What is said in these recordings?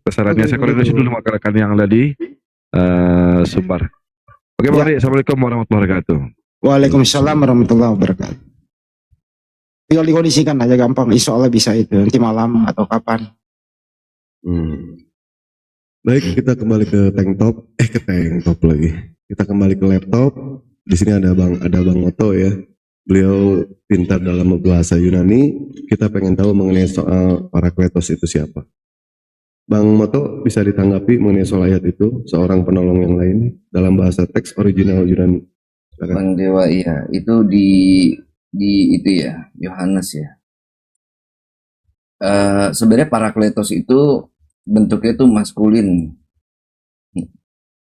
Sarannya Oke, saya kalau koordinasi gitu. dulu sama rekan yang ada di Sumbar. Oke Bang Ya, Ri, Assalamualaikum warahmatullahi wabarakatuh. waalaikumsalam warahmatullahi wabarakatuh. Tinggal dikondisikan aja gampang. Insya Allah bisa itu. Nanti malam atau kapan. Hmm. Baik, kita kembali ke tank top. Ke tank top lagi. Kita kembali ke laptop. Di sini ada Bang Moto ya. Beliau pintar dalam bahasa Yunani. Kita pengen tahu mengenai soal Parakletos itu siapa. Bang Moto bisa ditanggapi mengenai soal ayat itu, seorang penolong yang lain dalam bahasa teks original Yunani. Silakan. Bang Dewa, iya, itu di itu ya, Yohanes ya. Sebenarnya Parakletos itu bentuknya itu maskulin,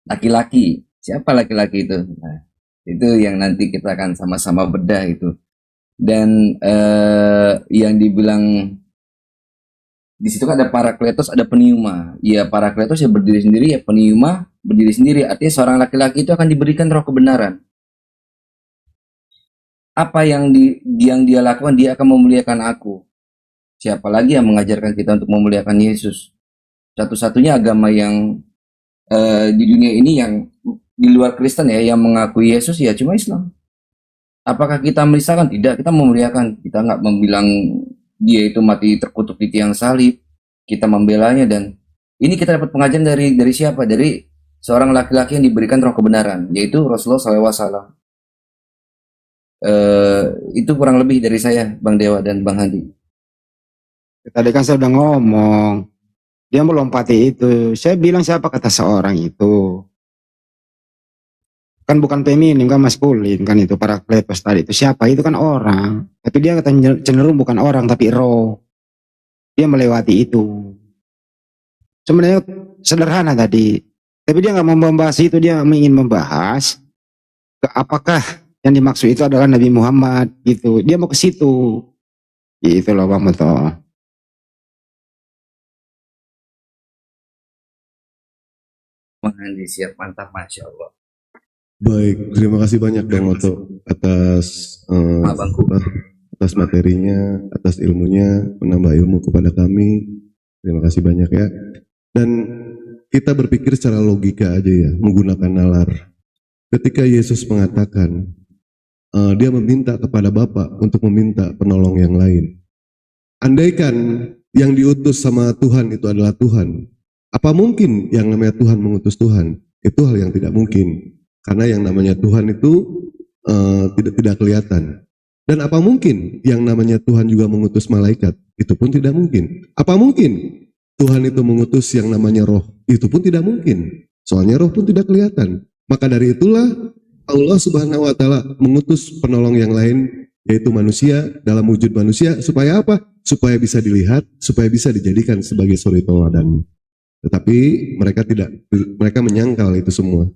laki-laki. Siapa laki-laki itu? Nah, itu yang nanti kita akan sama-sama bedah itu. Dan yang dibilang di situ kan ada Parakletos, ada Pneuma. Ya Parakletos ya berdiri sendiri, ya Pneuma berdiri sendiri. Artinya seorang laki-laki itu akan diberikan roh kebenaran. Apa yang dia lakukan, dia akan memuliakan aku. Siapa lagi yang mengajarkan kita untuk memuliakan Yesus? Satu-satunya agama yang di dunia ini yang di luar Kristen ya, yang mengakui Yesus ya cuma Islam. Apakah kita menistakan? Tidak, kita memuliakan. Kita nggak membilang dia itu mati terkutuk di tiang salib. Kita membelanya, dan ini kita dapat pengajaran dari siapa? Dari seorang laki-laki yang diberikan roh kebenaran, yaitu Rasulullah SAW. Itu kurang lebih dari saya, Bang Dewa dan Bang Handi. Tadi kan saya udah ngomong. Dia melompati itu. Saya bilang siapa kata seorang itu. Kan bukan feminim, kan maskulin kan itu. Parakletos tadi itu siapa? Itu kan orang. Tapi dia kata cenderung bukan orang tapi roh. Dia melewati itu. Sebenarnya sederhana tadi. Tapi dia nggak mau membahas itu. Dia ingin membahas apakah yang dimaksud itu adalah Nabi Muhammad gitu. Dia mau ke situ. Gitu loh Bang Moto. Bang Handi siap, mantap, Masya Allah. Baik, terima kasih banyak Bang Moto atas atas materinya, atas ilmunya, menambah ilmu kepada kami. Terima kasih banyak ya. Dan kita berpikir secara logika aja ya, menggunakan nalar. Ketika Yesus mengatakan, dia meminta kepada Bapa untuk meminta penolong yang lain. Andaikan yang diutus sama Tuhan itu adalah Tuhan, apa mungkin yang namanya Tuhan mengutus Tuhan? Itu hal yang tidak mungkin. Karena yang namanya Tuhan itu tidak kelihatan. Dan apa mungkin yang namanya Tuhan juga mengutus malaikat? Itu pun tidak mungkin. Apa mungkin Tuhan itu mengutus yang namanya roh? Itu pun tidak mungkin. Soalnya roh pun tidak kelihatan. Maka dari itulah Allah Subhanahu wa Ta'ala mengutus penolong yang lain, yaitu manusia dalam wujud manusia. Supaya apa? Supaya bisa dilihat, supaya bisa dijadikan sebagai suri teladan. Tetapi mereka menyangkal itu semua.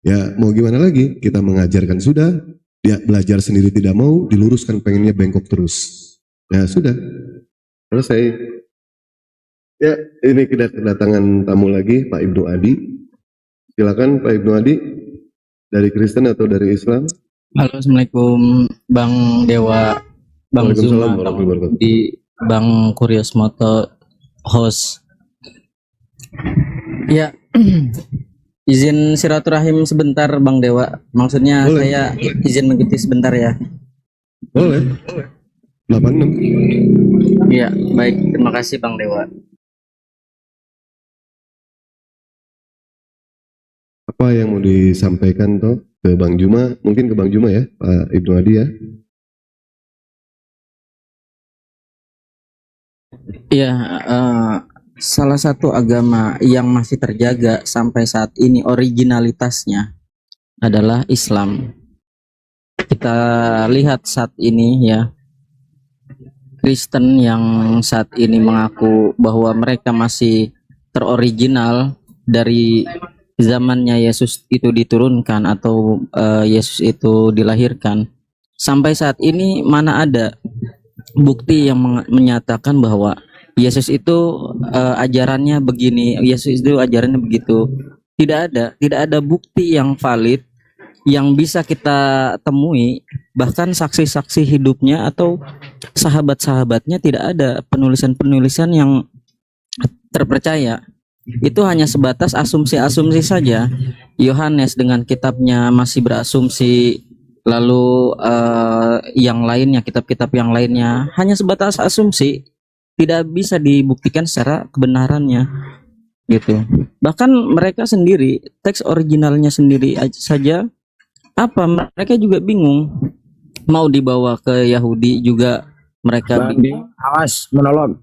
Ya mau gimana lagi, kita mengajarkan sudah, dia belajar sendiri tidak mau, diluruskan pengennya bengkok terus. Ya sudah, selesai. Ya ini kita kedatangan tamu lagi, Pak Ibnu Adi. Silakan Pak Ibnu Adi, dari Kristen atau dari Islam? Halo, Assalamualaikum Bang Dewa, Bang Zuma, di Bang Kurios Moto, host. Ya, izin silaturahim sebentar Bang Dewa. Maksudnya boleh. Saya izin mengikuti sebentar ya. Boleh. 86. Iya, baik. Terima kasih Bang Dewa. Apa yang mau disampaikan toh ke Bang Juma? Mungkin ke Bang Juma ya, Pak Ibnu Adi ya. Iya, salah satu agama yang masih terjaga sampai saat ini originalitasnya adalah Islam. Kita lihat saat ini ya, Kristen yang saat ini mengaku bahwa mereka masih teroriginal dari zamannya Yesus itu diturunkan atau Yesus itu dilahirkan. Sampai saat ini mana ada bukti yang menyatakan bahwa Yesus itu ajarannya begini, Yesus itu ajarannya begitu. Tidak ada bukti yang valid yang bisa kita temui, bahkan saksi-saksi hidupnya atau sahabat-sahabatnya tidak ada penulisan-penulisan yang terpercaya. itu hanya sebatas asumsi-asumsi saja. Yohanes dengan kitabnya masih berasumsi, lalu yang lainnya, kitab-kitab yang lainnya hanya sebatas asumsi, tidak bisa dibuktikan secara kebenarannya gitu. Bahkan mereka sendiri, teks originalnya sendiri saja mereka juga bingung. Mau dibawa ke Yahudi juga mereka bingung. Awas menolong.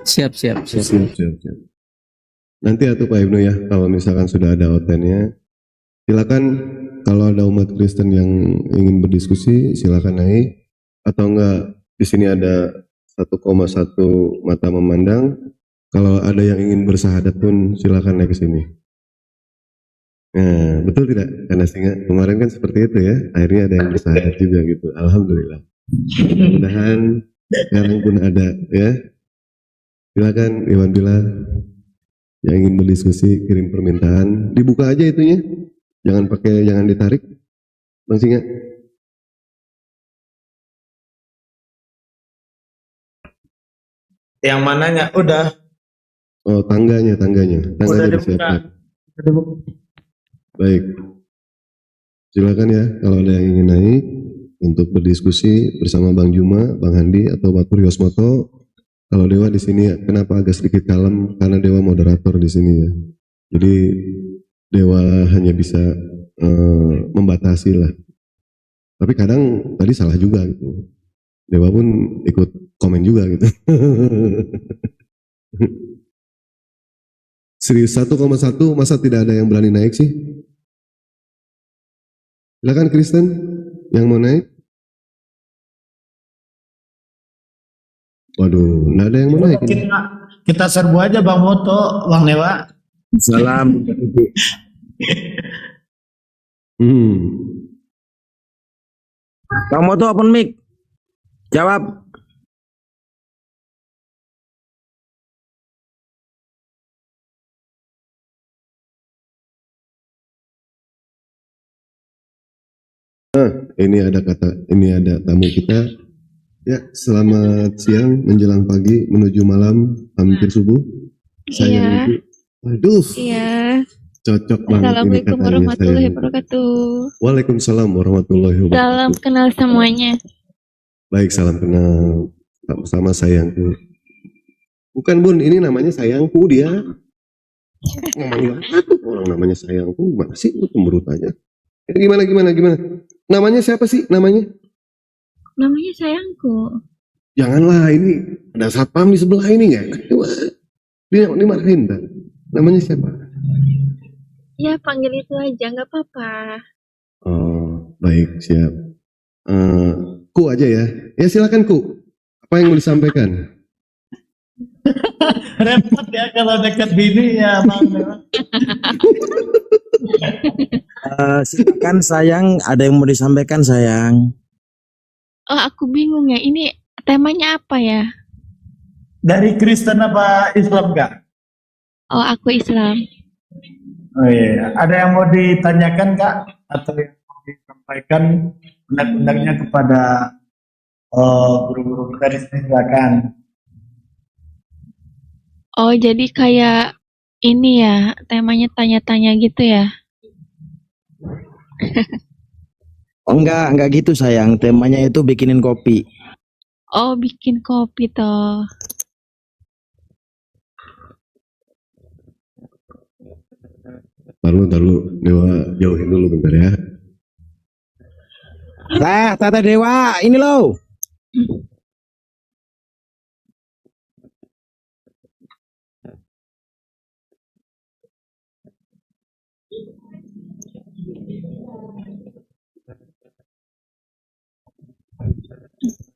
Siap. Siap. Nanti atau Pak Ibnu ya, kalau misalkan sudah ada outline-nya, silakan kalau ada umat Kristen yang ingin berdiskusi, silakan naik. Atau enggak, di sini ada 1,1 mata memandang. Kalau ada yang ingin bersahadat pun silakan naik ke sini. Nah, betul tidak? Karena sehingga kemarin kan seperti itu ya, akhirnya ada yang bersahadat juga gitu. Alhamdulillah. Mudah-mudahan sekarang pun ada ya. Silakan Iwan Bila yang ingin berdiskusi kirim permintaan, dibuka aja itunya, jangan ditarik, Bang Singa. Yang mananya? Udah. Oh, tangganya disiapkan. Baik, silakan ya kalau ada yang ingin naik untuk berdiskusi bersama Bang Juma, Bang Handi atau Pak Puryosmoto. Kalau Dewa di sini kenapa agak sedikit kalem? Karena Dewa moderator di sini ya. Jadi Dewa hanya bisa membatasi lah. Tapi kadang tadi salah juga gitu. Dewa pun ikut komen juga gitu. Serius 1,1 masa tidak ada yang berani naik sih? Silakan Kristen yang mau naik. Waduh, nggak ada yang mau naik. Kita serbu aja Bang Moto, Bang Dewa. Salam. Bang Moto open mic. Jawab. Ini ada tamu kita. Ya, selamat siang menjelang pagi menuju malam hampir subuh. Saya itu, waduh, Iya. cocok banget ini Assalamualaikum katanya warahmatullahi saya. wabarakatuh. Waalaikumsalam warahmatullahi Salam wabarakatuh. kenal semuanya. Baik, salam kenal sama sayangku. Bukan Bun, ini namanya sayangku dia. Ngomongin aku orang namanya sayangku, gimana sih lu cemberut aja. Gimana? Namanya siapa sih namanya? Namanya sayangku. Janganlah, ini ada satpam di sebelah ini nggak? Dia dimarahin kan? Namanya siapa? Ya panggil itu aja, nggak apa-apa. Oh, baik, siap. Ku aja ya. Ya silakan Ku. Apa yang mau disampaikan? Repot ya kalau dekat bini ya Bang Dewa. Silakan sayang, ada yang mau disampaikan sayang. Oh aku bingung ya, ini temanya apa ya? Dari Kristen apa Islam Kak? Oh aku Islam. Oh iya, ada yang mau ditanyakan Kak? Atau yang mau disampaikan undang-undangnya kepada guru-guru kita di sini, silakan. Oh jadi kayak ini ya, temanya tanya-tanya gitu ya? Oh enggak gitu sayang. Temanya itu bikinin kopi. Oh bikin kopi toh. Ntar lu, Dewa jauhin dulu bentar ya. Tata Dewa, ini loh.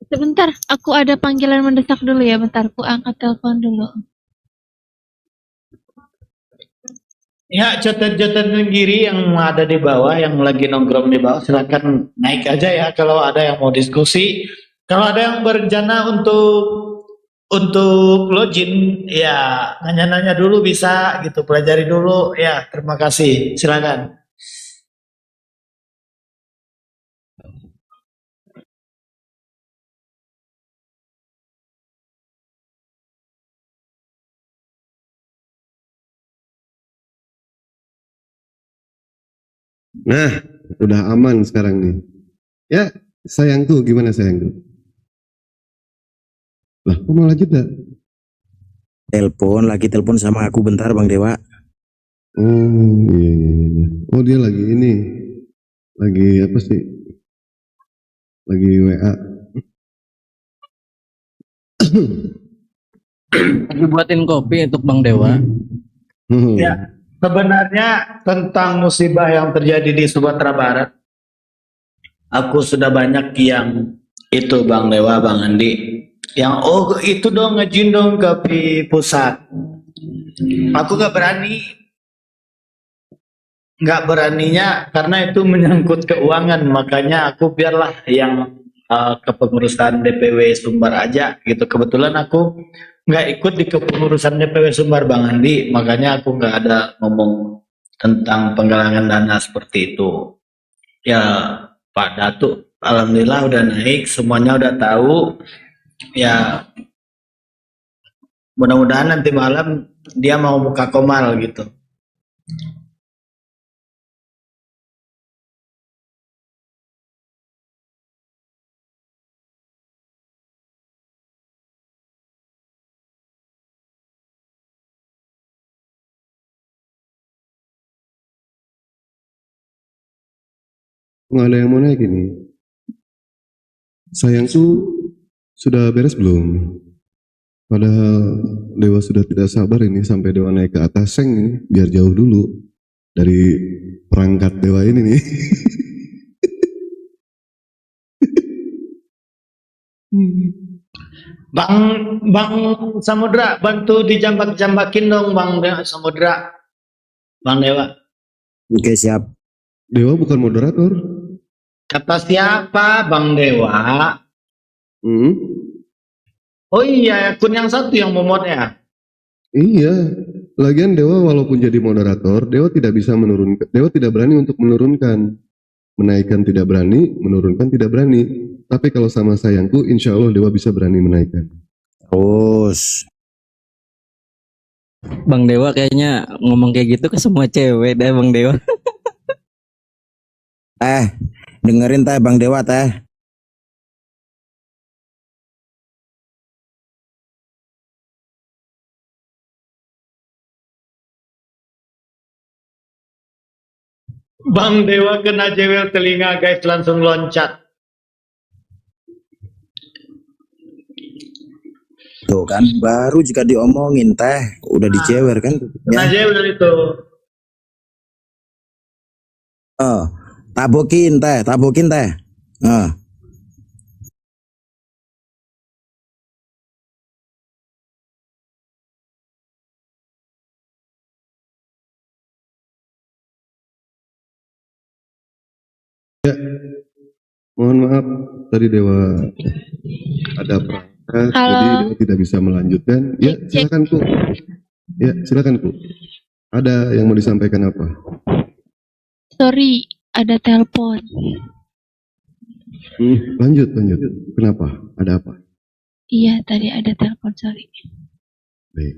Sebentar, aku ada panggilan mendesak dulu ya, bentar, aku angkat telepon dulu. Ya, joten-joten kiri yang ada di bawah, yang lagi nongkrong di bawah, silakan naik aja ya kalau ada yang mau diskusi. Kalau ada yang berencana untuk login, ya nanya-nanya dulu bisa gitu, pelajari dulu. Ya, terima kasih. Silakan. Nah, udah aman sekarang nih. Ya, sayangku, gimana sayangku? Lah, kok malah jeda? Lagi telepon sama aku bentar Bang Dewa. Oh, iya, iya, iya. Oh, dia lagi ini. Lagi apa sih? Lagi WA. Lagi buatin kopi untuk Bang Dewa. Ya, sebenarnya tentang musibah yang terjadi di Sumatera Barat, aku sudah banyak yang itu Bang Dewa, Bang Andi, yang itu dong ngejin dong ke pusat. Aku nggak beraninya karena itu menyangkut keuangan, makanya aku biarlah yang kepengurusan DPW Sumbar aja gitu. Kebetulan aku nggak ikut di kepengurusan DPW Sumbar Bang Andi, makanya aku nggak ada ngomong tentang penggalangan dana seperti itu. Ya Pak Datuk, alhamdulillah udah naik, semuanya udah tahu. Ya mudah-mudahan nanti malam dia mau buka komal gitu. Nggak ada yang mau naik ini. Sayangku, sudah beres belum? Padahal Dewa sudah tidak sabar ini sampai Dewa naik ke atas seng ini, biar jauh dulu dari perangkat Dewa ini nih. Bang Samudra, bantu dijambak-jambakin dong Bang Samudra, Bang Dewa. Oke, siap. Dewa bukan moderator. Kata siapa Bang Dewa? Hmm? Oh iya, akun yang satu yang memot ya. Iya. Lagian Dewa walaupun jadi moderator, Dewa tidak bisa menurunkan. Dewa tidak berani untuk menurunkan. Menaikkan tidak berani, menurunkan tidak berani. Tapi kalau sama sayangku, insya Allah Dewa bisa berani menaikkan. Terus Bang Dewa kayaknya ngomong kayak gitu ke semua cewek deh Bang Dewa. dengerin teh Bang Dewa teh. Bang Dewa kena jewel telinga guys, langsung loncat. Tuh kan baru jika diomongin teh udah dicewer kan. Kena jewel itu. Tabokin teh. Mohon maaf, tadi Dewa ada perangkat, Halo. jadi Dewa tidak bisa melanjutkan. Ya, silakan Bu. Ya, silakan Bu. Ada yang mau disampaikan apa? Sorry, ada telepon. Lanjut. Kenapa? Ada apa? Iya, tadi ada telepon, sorry. Baik.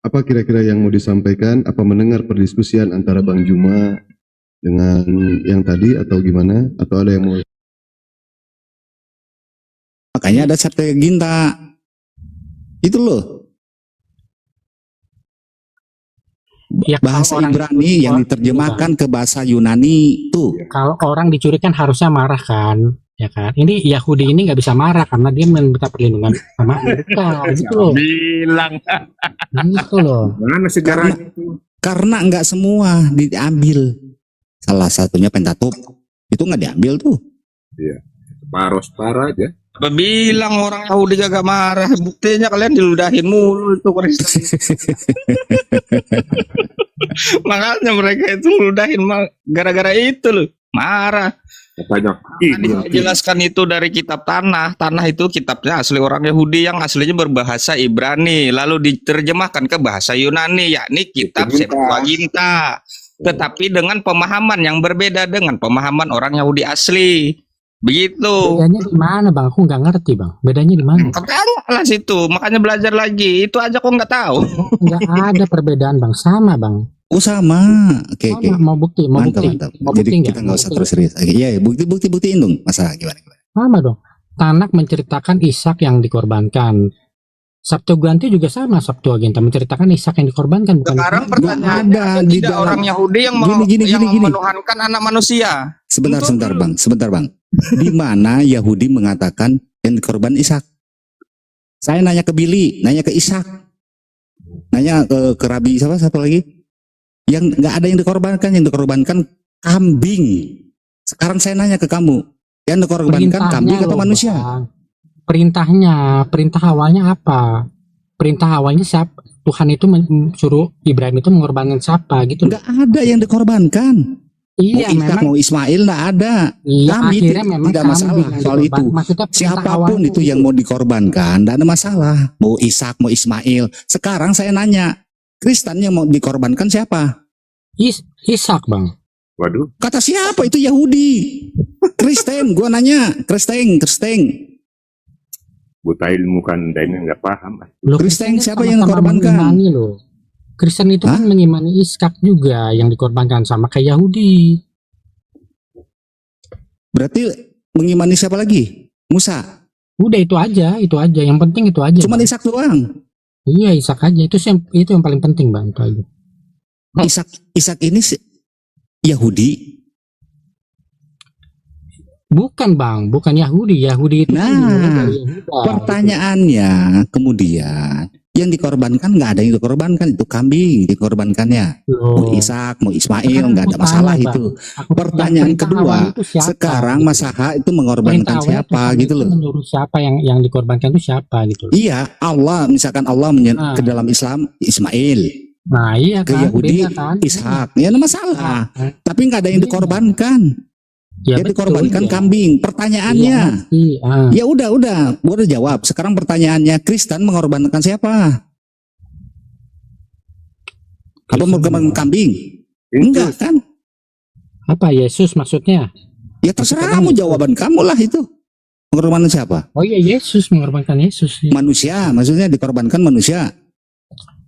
Apa kira-kira yang mau disampaikan? Apa mendengar perdiskusian antara Bang Juma dengan yang tadi atau gimana? Atau ada yang mau? Makanya ada Septuaginta. Itu loh. Ya, Bahasa kalau orang Ibrani yang diterjemahkan ke bahasa Yunani tuh. kalau orang dicuri kan harusnya marah kan, ya kan? Ini Yahudi ini nggak bisa marah karena dia minta perlindungan sama mereka, gitu loh. Bilang. Gitu loh. Mana Karena, karena nggak semua diambil. Salah satunya Pentateuch. Itu nggak diambil tuh. Iya. Separuh aja. Bilang orang Yahudi gak marah, buktinya kalian diludahin mulu itu Kristen. Makanya mereka itu meludahin gara-gara itu loh, marah. Banyak. Jelaskan itu dari kitab Tanah. Tanah itu kitabnya asli orang Yahudi yang aslinya berbahasa Ibrani, lalu diterjemahkan ke bahasa Yunani, yakni kitab Septuaginta. Tetapi dengan pemahaman yang berbeda dengan pemahaman orang Yahudi asli. Begitu. Bedanya di mana Bang? Aku nggak ngerti Bang. Bedanya di mana? Tanya situ, makanya belajar lagi. Itu aja kok nggak tahu. Nggak ada perbedaan Bang, sama Bang. Oh sama. Oke oke. Sama, mau bukti, mau Mantap bukti. mantap. Mau Jadi bukti nggak? kita Mau nggak usah bukti terus serius. Oke, iya buktiin dong. Masa gimana? sama dong. Tanak menceritakan Ishak yang dikorbankan. Septuaginta juga sama. Septuaginta menceritakan Ishak yang dikorbankan, bukan Sekarang Ishak. pertanyaannya ada ada di tidak dalam- orang Yahudi yang Gini. menuhankan anak manusia? Sebentar Untuk sebentar bang. Di mana Yahudi mengatakan yang dikorban Ishak? Saya nanya ke Billy, nanya ke Ishak, nanya ke Rabi siapa satu lagi? Yang nggak ada yang dikorbankan kambing. Sekarang saya nanya ke kamu, yang dikorbankan kambing atau loh, manusia? Bang. Perintah awalnya apa? Perintah awalnya siapa? Tuhan itu suruh Ibrahim itu mengorbankan siapa gitu loh. Nggak ada yang dikorbankan. Iya, Mau Ishak, memang. mau Ismail nggak ada. Iya, Kami akhirnya memang tidak kambing masalah yang soal dikorban. itu. Maksudnya perintah Siapapun awalnya itu yang mau dikorbankan, tidak ada masalah. Mau Ishak, mau Ismail. Sekarang saya nanya, Kristen yang mau dikorbankan siapa? Ishak, Bang. Waduh. Kata siapa itu Yahudi? Kristen, gua nanya, Kristen. Buta ilmu kan dan nggak paham. Loh, Kristen kan siapa yang sama-sama dikorbankan? mengimani loh. Kristen itu kan mengimani Ishak juga yang dikorbankan sama kayak Yahudi. Berarti mengimani siapa lagi? Musa. Udah itu aja. Yang penting itu aja. Cuman Bang. Ishak doang. Iya, Ishak aja. Itu yang paling penting, Bang. Itu aja. Ishak ini Yahudi. Bukan, Bang. Bukan Yahudi. Yahudi itu kan dimulai dari Yehuda. Pertanyaannya kemudian yang dikorbankan nggak ada yang dikorbankan, itu kambing dikorbankannya. Mau Ishak, mau Ismail, nggak ada masalah itu. Pertanyaan kedua, sekarang Masaha itu mengorbankan siapa gitu loh? Menurut siapa yang dikorbankan itu siapa gitu loh. Iya, Allah, misalkan Allah ke dalam Islam Ismail, Nah iya ke kan, Yahudi beda kan. Ishak, ya ada masalah. Tapi nggak ada yang dikorbankan. Ya, Yang betul, dikorbankan iya. kambing. Pertanyaannya, Iya. ya udah, boleh jawab. Sekarang pertanyaannya, Kristen mengorbankan siapa? Apa mengorbankan kambing? Enggak kan? Apa Yesus maksudnya? Ya terserah kamu, jawaban kamu lah itu. Mengorbankan siapa? Oh iya, Yesus mengorbankan Yesus. Manusia, maksudnya dikorbankan manusia.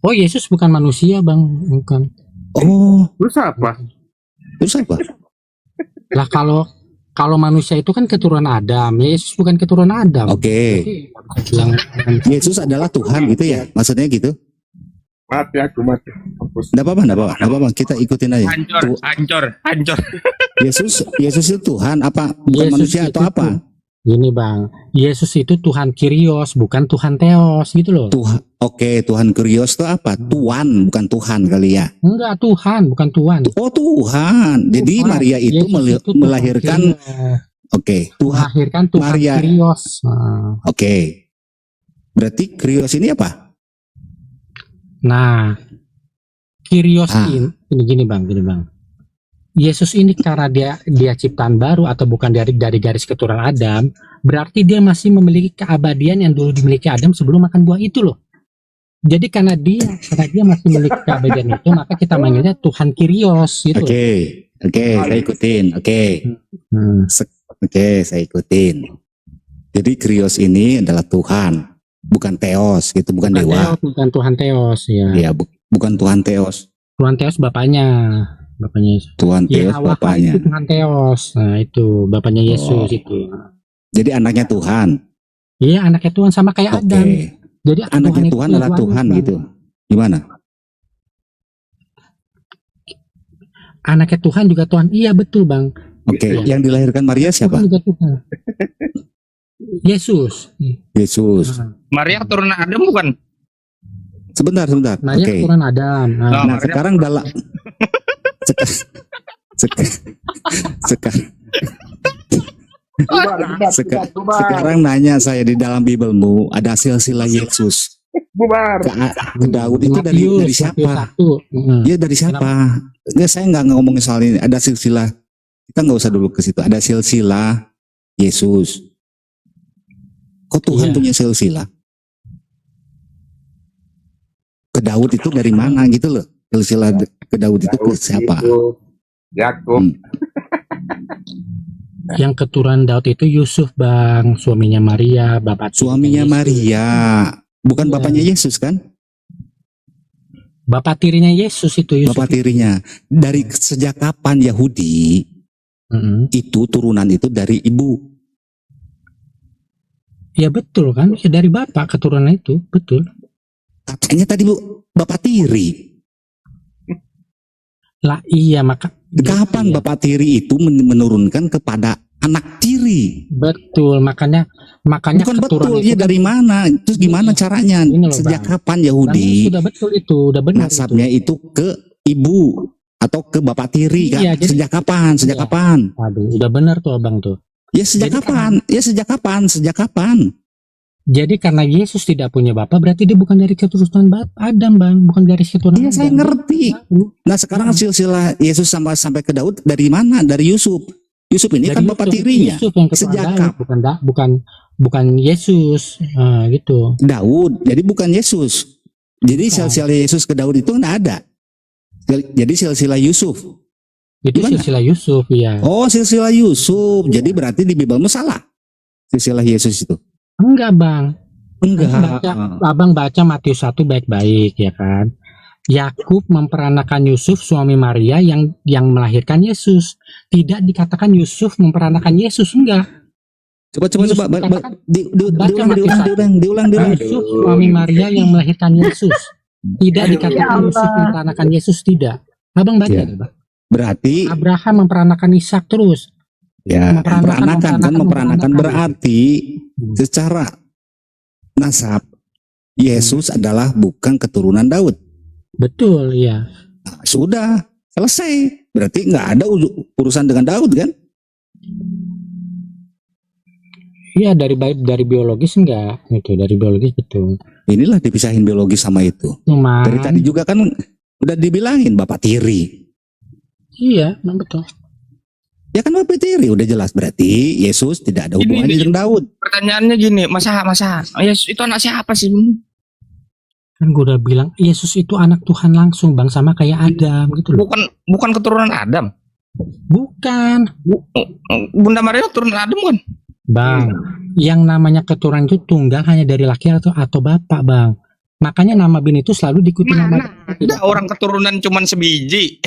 Oh, Yesus bukan manusia, Bang. Bukan. Oh, Terus apa? terus apa? Lah kalau manusia itu kan keturunan Adam. Yesus bukan keturunan Adam. Oke. Yang Yesus adalah Tuhan gitu ya? Maksudnya gitu? Mati aku mati. Enggak apa-apa. Kita ikutin aja. Hancur. Yesus itu Tuhan apa? Bukan Yesus manusia itu atau apa? Gini, Bang. Yesus itu Tuhan Kyrios, bukan Tuhan Theos gitu loh. Tuhan. Oke, Tuhan Kyrios itu apa? Tuan, bukan Tuhan kali ya? Enggak, Tuhan, bukan Tuhan. Oh Tuhan. Jadi Tuhan. Maria itu Yesus itu Tuhan melahirkan. Kyrios. Oke, Tuhan. Melahirkan Tuhan Maria. Kyrios. Nah. Oke. Berarti Kyrios ini apa? Nah, Kyrios ini gini bang. Yesus ini karena dia ciptaan baru atau bukan dari garis keturunan Adam, berarti dia masih memiliki keabadian yang dulu dimiliki Adam sebelum makan buah itu loh. Jadi karena dia masih memiliki keabadian itu, maka kita manggilnya Tuhan Kyrios gitu. Oke, saya ikutin. Oke, saya ikutin. Jadi Kyrios ini adalah Tuhan, bukan Theos gitu, bukan dewa. Bukan Tuhan Theos ya. Iya, bukan Tuhan Theos. Tuhan Theos bapaknya Yesus. Tuhan Theos bapaknya. Itu Tuhan Theos. Nah, itu bapaknya Yesus itu. Jadi anaknya Tuhan. Iya, anaknya Tuhan sama kayak Adam. Jadi anaknya Tuhan adalah Tuhan gitu. Gimana? Anaknya Tuhan juga Tuhan. Iya, betul, Bang. Oke, yang dilahirkan Maria siapa? Tuhan juga Tuhan. Yesus. Maria keturunan Adam bukan? Sebentar. Maria keturunan Adam. Nah, sekarang dalam sekarang nanya saya, di dalam Bibelmu ada silsilah Yesus. Ke Daud itu dari siapa? Dia dari siapa? Enggak, saya nggak ngomongin soal ini. Ada silsilah. Kita nggak usah dulu ke situ. Ada silsilah Yesus. Kok Tuhan punya silsilah? Ke Daud itu dari mana gitu loh? Silsilah ke Daud itu ke siapa? Yakub. Yang keturunan Daud itu Yusuf, Bang, suaminya Maria, bapaknya Maria, bukan bapaknya Yesus kan? Bapak tirinya Yesus itu Yusuf. Bapak tirinya. Dari sejak kapan Yahudi itu turunan itu dari ibu? Ya betul kan, ya dari bapak keturunan itu, betul. Katanya tadi Bu, bapak tiri. Lah iya, maka Kapan iya. bapak tiri itu menurunkan kepada anak tiri? Betul, makanya Bukan keturunan betul, itu ya dari mana? Terus gimana caranya? Ini loh, Sejak Bang. kapan Kan Yahudi sudah betul itu, udah benar nasabnya itu ke ibu atau ke bapak tiri kan? Iya, jadi- Sejak kapan? Sejak Iya. kapan? Aduh, udah benar tuh abang tuh. Ya sejak Jadi kapan? Ya sejak kapan? Sejak kapan? Jadi karena Yesus tidak punya bapak, berarti dia bukan dari keturunan Adam, bang, bukan dari keturunan Iya saya Adam. ngerti. Nah sekarang silsilah Yesus sampai ke Daud dari mana? Dari Yusuf. Yusuf ini Dari kan bapak Yusuf, tirinya. Yusuf yang keturunan Sejak Daud, bukan Yesus, gitu. Daud. Jadi bukan Yesus. Jadi Bukan. silsilah Yesus ke Daud itu enggak ada. Jadi silsilah Yusuf. Itu Gimana? silsilah Yusuf, ya. Oh silsilah Yusuf. Jadi berarti di Bibelmu salah. Silsilah Yesus itu. Enggak, bang. Enggak. Abang baca Matius 1 baik-baik, ya kan. Yakub memperanakan Yusuf suami Maria yang melahirkan Yesus. Tidak dikatakan Yusuf memperanakan Yesus, enggak. Coba. Yusuf dikatakan- Baca Matius 1. Diulang. Yusuf suami Maria yang melahirkan Yesus. Tidak dikatakan Yusuf memperanakan Yesus, tidak. Abang baca, Ya. Bang. Berarti Abraham memperanakan Ishak terus. ya Memperanakan, memperanakan berarti secara nasab Yesus adalah bukan keturunan Daud. Betul, ya. Nah, sudah selesai. Berarti nggak ada urusan dengan Daud kan? Iya, dari biologis enggak, gitu. Dari biologis betul. Inilah dipisahin biologis sama itu. Cuman Dari tadi juga kan udah dibilangin bapak tiri. iya, memang betul. Ya kan bapak tiri udah jelas berarti Yesus tidak ada hubungannya Gini, dengan Daud. Pertanyaannya gini, masa Yesus itu anak siapa sih? Kan gue udah bilang Yesus itu anak Tuhan langsung, bang, sama kayak Adam gitu loh. Bukan keturunan Adam. Bukan, Bunda Maria keturunan Adam kan? bang. Yang namanya keturunan itu tunggal hanya dari laki atau bapak, bang. Makanya nama bin itu selalu diikuti nama. Ada orang keturunan cuman sebiji.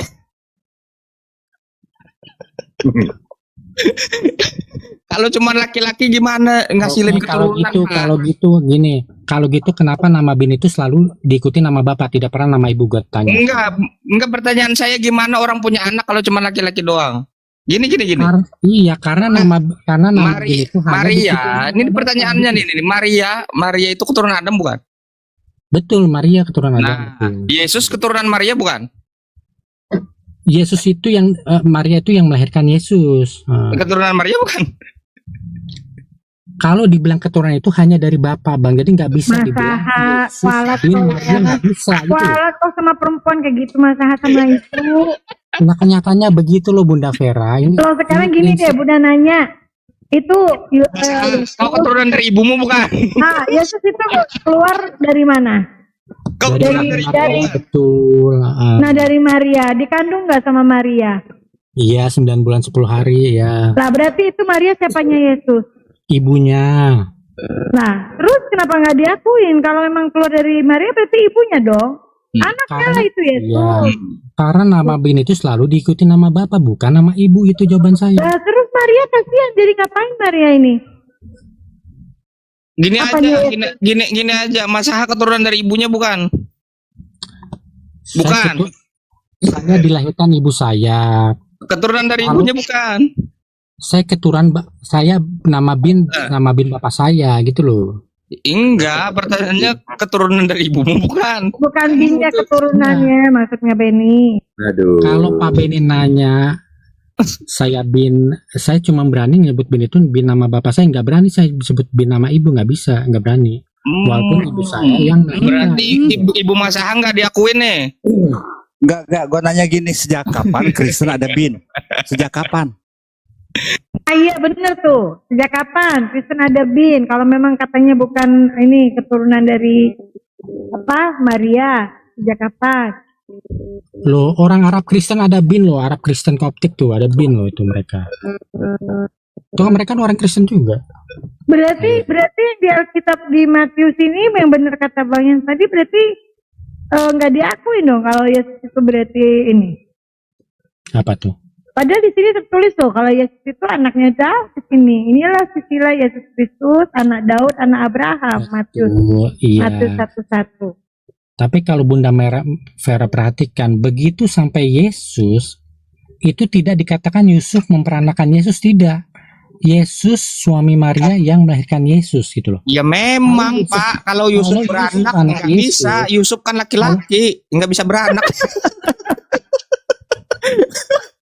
Kalau cuma laki-laki gimana ngasilin Oke, kalau keturunan? gitu gini. Kalau gitu kenapa nama bin itu selalu diikuti nama bapak, tidak pernah nama ibu, gue tanya. Enggak, pertanyaan saya gimana orang punya anak kalau cuma laki-laki doang? Gini. Karena nama bin itu hanya Maria, diikuti ini nama pertanyaannya bapak. nih. Maria itu keturunan Adam bukan? Betul, Maria keturunan Adam. Nah, Betul. Yesus keturunan Maria bukan? Yesus itu yang Maria itu yang melahirkan Yesus. Keturunan Maria bukan? Kalau dibilang keturunan itu hanya dari bapak, bang, jadi nggak bisa dibilang Yesus walat bin kok, Maria, nggak bisa gitu. walat kok sama perempuan kayak gitu, masalah sama itu. Nah kenyataannya begitu loh Bunda Vera. Ini Kalau sekarang ini gini prinsip. deh, Bunda nanya, itu Kau keturunan dari ibumu bukan? Yesus itu keluar dari mana? Kau Dari keturunan dari dari- ibumu. betul. Nah, dari Maria, dikandung nggak sama Maria? Iya, 9 bulan 10 hari ya. Lah berarti itu Maria siapanya Yesus? Ibunya. Nah, terus kenapa nggak diakuin? Kalau memang keluar dari Maria berarti ibunya dong. Anaknya lah itu Yesus. Iya. Karena nama bin itu selalu diikuti nama bapak, bukan nama ibu, itu jawaban saya. Nah, terus Maria kasihan, jadi ngapain Maria ini? Gini Apanya? aja, gini aja. Masa keturunan dari ibunya bukan? Bukan. Saya dilahirkan ibu saya. Keturunan dari Kalau- ibunya bukan? Saya saya nama bin bapak saya gitu loh. Enggak, pertanyaannya keturunan dari ibumu bukan? Bukan binnya keturunannya, maksudnya Benny. Kalau Pak Beni nanya saya cuma berani nyebut bin itu bin nama bapak saya, nggak berani saya sebut bin nama ibu, nggak bisa, nggak berani. Walaupun ibu saya yang Berarti ibu Masaha nggak diakuin nih? Enggak, gua nanya gini, sejak kapan Kristen ada bin? Sejak kapan? Ah, iya bener tuh. Sejak kapan Kristen ada bin? Kalau memang katanya bukan ini keturunan dari Maria, sejak kapan? Loh, orang Arab Kristen ada bin loh, Arab Kristen Koptik tuh ada bin loh itu mereka. Tuh mereka kan orang Kristen juga. Berarti di Alkitab di Matius ini yang benar kata Bang yang tadi berarti nggak diakui dong kalau Yesus itu berarti ini. Apa tuh? Padahal di sini tertulis tuh kalau Yesus itu anaknya Daud di sini. Inilah sisilah Yesus Kristus, anak Daud, anak Abraham. Matius Iya. Matius 1:1. Tapi kalau Bunda Vera perhatikan, begitu sampai Yesus, itu tidak dikatakan Yusuf memperanakan Yesus, tidak. Yesus suami Maria yang melahirkan Yesus gitu loh. Ya memang Yusuf- Pak, kalau Yusuf kalau Yusuf beranak anak nggak bisa. Yusuf kan laki-laki, nggak bisa beranak.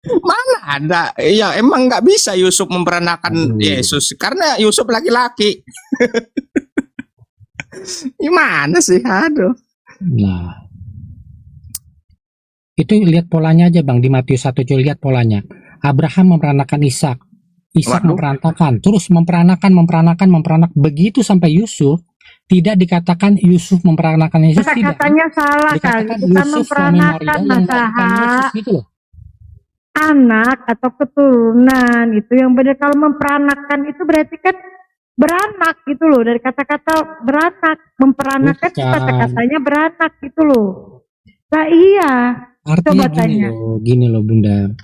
Mana ada? Iya emang nggak bisa Yusuf memperanakan Yesus karena Yusuf laki-laki. Gimana sih? Aduh. Nah, itu lihat polanya aja Bang di Matius 1, lihat polanya. Abraham memperanakan Ishak, Ishak Waduh. memperanakan, terus memperanakan. Begitu sampai Yusuf, tidak dikatakan Yusuf memperanakan Yesus, tidak. Kata-katanya salah kali. Dikatakan Bukan Yusuf suami memperanakan Maria yang melahirkan masaha. Yesus gitu loh. Anak atau keturunan itu yang benar. Kalau memperanakan itu berarti kan beranak gitu loh, dari kata-kata beranak. Memperanakan itu Bukan. kata-katanya beranak gitu loh. Nah iya, Artinya coba tanya. gini loh Bunda.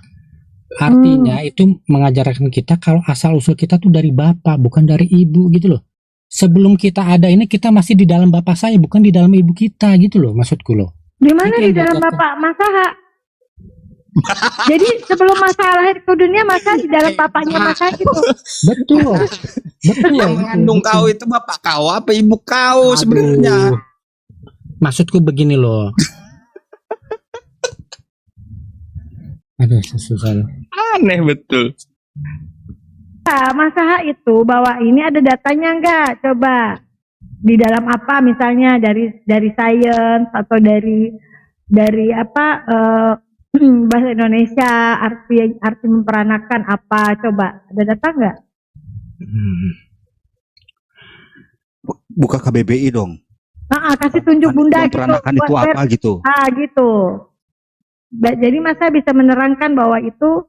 Artinya itu mengajarkan kita kalau asal usul kita tuh dari bapak, bukan dari ibu gitu loh. Sebelum kita ada ini kita masih di dalam bapak saya, bukan di dalam ibu kita gitu loh, maksudku loh. Di mana Itu di yang dalam diajarkan. bapak Masaha? Jadi sebelum Masaha lahir ke dunia, Masaha di dalam bapaknya Masaha gitu. Betul. Betul. Yang mengandung kau itu bapak kau apa ibu kau sebenarnya? Maksudku begini loh. Aduh, susah. Aneh betul. Nah, Masaha itu bahwa ini ada datanya enggak? Coba di dalam apa misalnya dari sains atau dari apa bahasa Indonesia arti memperanakan apa? Coba ada data enggak? Buka KBBI dong. Kasih tunjuk Bunda gitu. Memperanakan itu buat apa gitu. gitu. Jadi Masa bisa menerangkan bahwa itu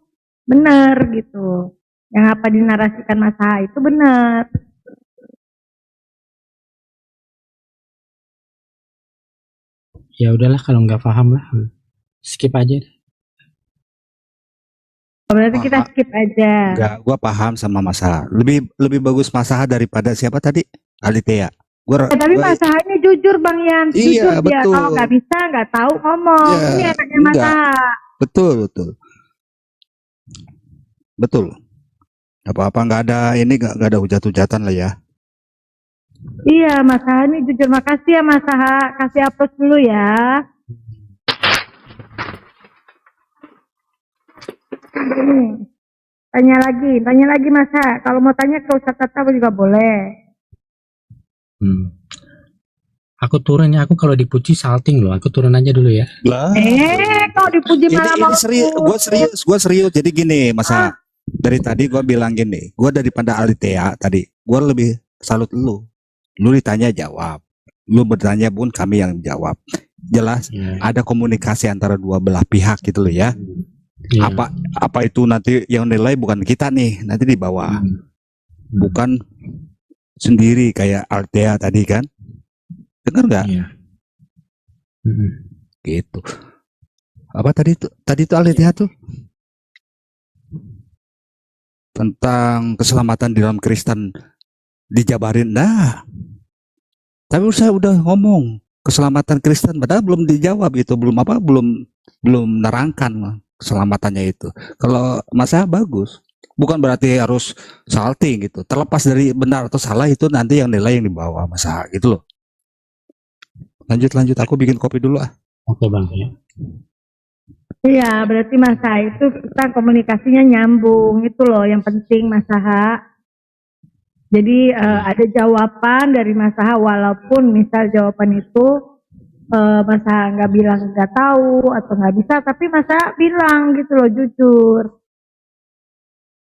benar gitu. Yang apa dinarasikan Masa itu benar. Ya udahlah kalau nggak paham lah, skip aja. Berarti kita skip aja. Enggak, gua paham sama Masaha. Lebih bagus Masaha daripada siapa tadi? Alitea. Tapi Masaha ini jujur Bang Yan, Iya, jujur dia. betul. Kalau nggak bisa nggak tahu ngomong. Ya, Ini anaknya enggak. Masaha. Betul. Apa-apa nggak ada ini nggak ada hujat-hujatan lah ya. Iya, Masaha ini jujur. Makasih ya Masaha. Kasih aplaus dulu ya. Ini. Tanya lagi Masaha. Kalau mau tanya ke Ustadz Tata juga boleh. Aku turun ya, aku kalau dipuji salting loh, aku turun aja dulu ya. Lah. Kalau dipuji malah mau. Gue serius. Jadi gini, Masa. Dari tadi gue bilang gini, gue daripada Alitea tadi, gue lebih salut lu. Lu ditanya jawab, lu bertanya pun kami yang jawab. Jelas ada komunikasi antara dua belah pihak gitu loh ya. Apa itu nanti yang nilai bukan kita nih, nanti di bawah. Bukan sendiri kayak Altea tadi kan. Dengar nggak? Gitu. Apa tadi itu Altea tuh? Tentang keselamatan di dalam Kristen dijabarin. Nah, tapi saya udah ngomong keselamatan Kristen, padahal belum dijawab itu, belum nerangkan keselamatannya itu. Kalau Masa bagus, bukan berarti harus salting gitu. Terlepas dari benar atau salah itu nanti yang nilai yang dibawa Masa gitu loh. Lanjut, aku bikin kopi dulu ah. Oke Bang ya. Iya, berarti Masa itu kita komunikasinya nyambung, itu loh yang penting Masaha. Jadi ada jawaban dari Masaha walaupun misal jawaban itu Masaha nggak bilang nggak tahu atau nggak bisa, tapi Masaha bilang gitu loh jujur.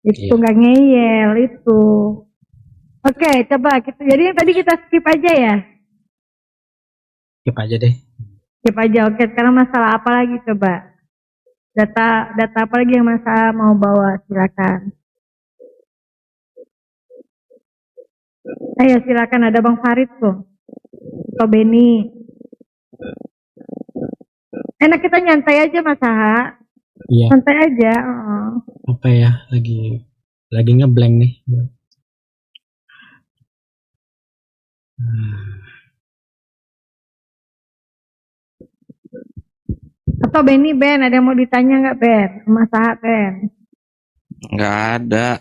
Itu nggak ngeyel itu. Oke, coba kita. Jadi yang tadi kita skip aja ya. Skip aja deh. Skip aja. Oke, sekarang masalah apa lagi coba? Data apa lagi yang Masa mau bawa? Silakan. Ayo silakan, ada Bang Farid tuh. Atau Beni. Enak kita nyantai aja Mas Aha. Iya, Santai aja. Oh. apa ya, lagi ngeblank nih. Atau Benny Ben, ada yang mau ditanya nggak Ben? Mas Aha Ben. Nggak ada.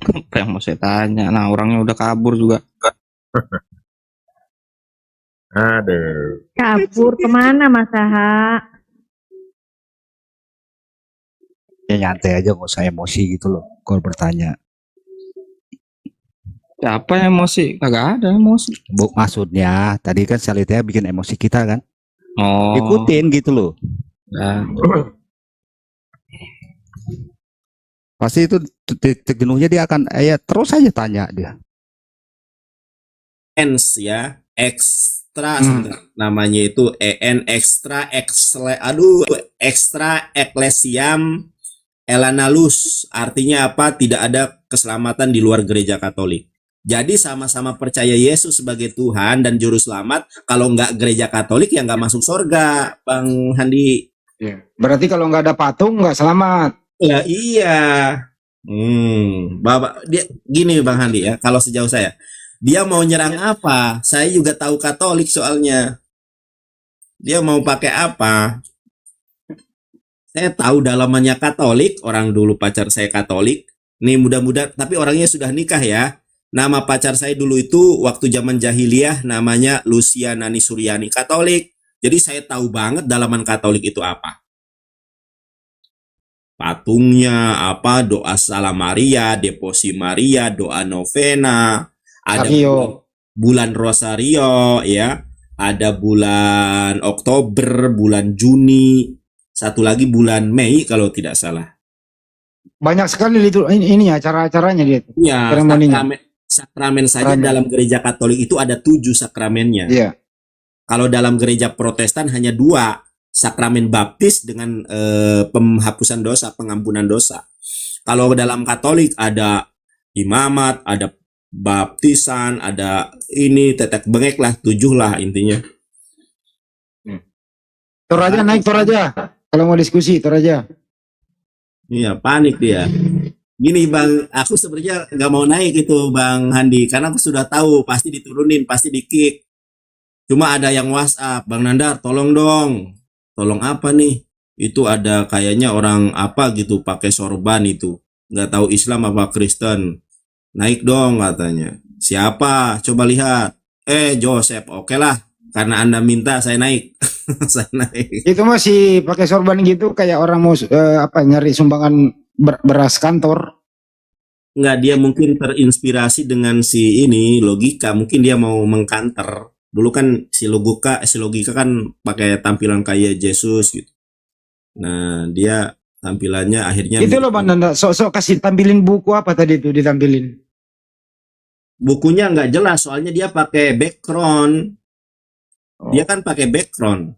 Apa yang mau saya tanya? Nah, orangnya udah kabur juga. Aduh. Kabur kemana Mas Aha? Ya nyantai aja, nggak usah emosi gitu loh kalau bertanya. Siapa yang emosi? Kagak ada emosi. Maksudnya tadi kan Salita bikin emosi kita kan, Oh, ikutin gitu loh. nah. Pasti itu titik jenuhnya dia akan terus aja tanya dia. Ya, ekstra namanya itu ekstra ecclesiam elanalus, artinya apa? Tidak ada keselamatan di luar gereja Katolik. Jadi sama-sama percaya Yesus sebagai Tuhan dan Juru Selamat. Kalau nggak gereja Katolik ya nggak masuk surga, Bang Handi. Berarti kalau nggak ada patung nggak selamat. Ya iya. Bapak dia gini Bang Handi ya, kalau sejauh saya, dia mau nyerang apa? Saya juga tahu Katolik soalnya. Dia mau pakai apa? Saya tahu dalamannya Katolik, orang dulu pacar saya Katolik. Nih mudah-mudahan, tapi orangnya sudah nikah ya. Nama pacar saya dulu itu waktu zaman jahiliyah namanya Lucia Nani Suryani, Katolik. Jadi saya tahu banget dalaman Katolik itu apa. Patungnya apa, doa Salam Maria, Deposi Maria, doa novena, ada bulan Rosario ya, ada bulan Oktober, bulan Juni, satu lagi bulan Mei kalau tidak salah. Banyak sekali itu ini acara-acaranya dia. Ya, sakramen saja dalam gereja Katolik itu ada 7 sakramennya. Iya. Kalau dalam gereja Protestan hanya 2, sakramen baptis dengan penghapusan dosa, pengampunan dosa. Kalau dalam Katolik ada imamat, ada baptisan, ada ini tetek bengek lah, 7 lah intinya. Toraja naik Toraja. Kalau mau diskusi Toraja. Iya, panik dia. Gini Bang, aku sebenarnya nggak mau naik itu Bang Handi, karena aku sudah tahu pasti diturunin, pasti di-kick. Cuma ada yang WhatsApp, Bang Nandar, tolong dong. Tolong apa nih? Itu ada kayaknya orang apa gitu pakai sorban itu. Nggak tahu Islam apa Kristen. Naik dong katanya. Siapa? Coba lihat. Joseph, oke lah. Karena Anda minta saya naik. Saya naik. Itu masih pakai sorban gitu kayak orang mau nyari sumbangan beras kantor. Enggak, dia mungkin terinspirasi dengan si ini logika, mungkin dia mau mengkanter. Dulu kan si logika kan pakai tampilan kayak Yesus gitu. Nah, dia tampilannya akhirnya itu loh Bang Nanda, sok-sok kasih tampilin buku apa tadi itu ditampilin. Bukunya nggak jelas soalnya dia pakai background. Dia kan pakai background.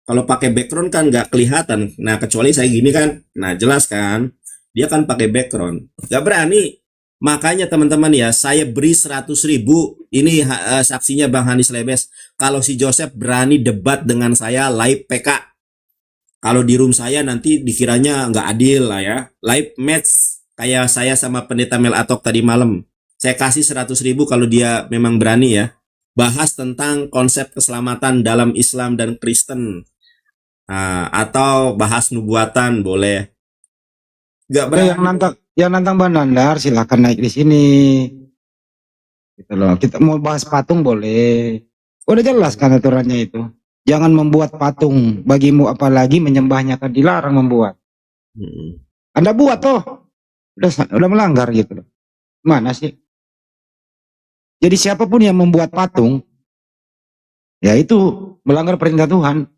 Kalau pakai background kan nggak kelihatan. Nah, kecuali saya gini kan, nah jelas kan. Dia kan pakai background. Nggak berani. Makanya teman-teman ya, saya beri 100.000. Ini saksinya Bang Hanis Lebes. Kalau si Joseph berani debat dengan saya live PK. Kalau di room saya nanti dikiranya nggak adil lah ya. Live match kayak saya sama Pendeta Mel Atok tadi malam. Saya kasih 100.000 kalau dia memang berani ya. Bahas tentang konsep keselamatan dalam Islam dan Kristen. Atau bahas nubuatan boleh. Nggak berani. Yang nantang Bang Nandar silakan naik di sini. Gitu loh. Kita mau bahas patung boleh. Udah jelas kan aturannya itu. Jangan membuat patung bagimu, apalagi menyembahnya kan dilarang membuat. Anda buat toh. Udah melanggar gitu loh. Mana sih? Jadi siapapun yang membuat patung, ya itu melanggar perintah Tuhan.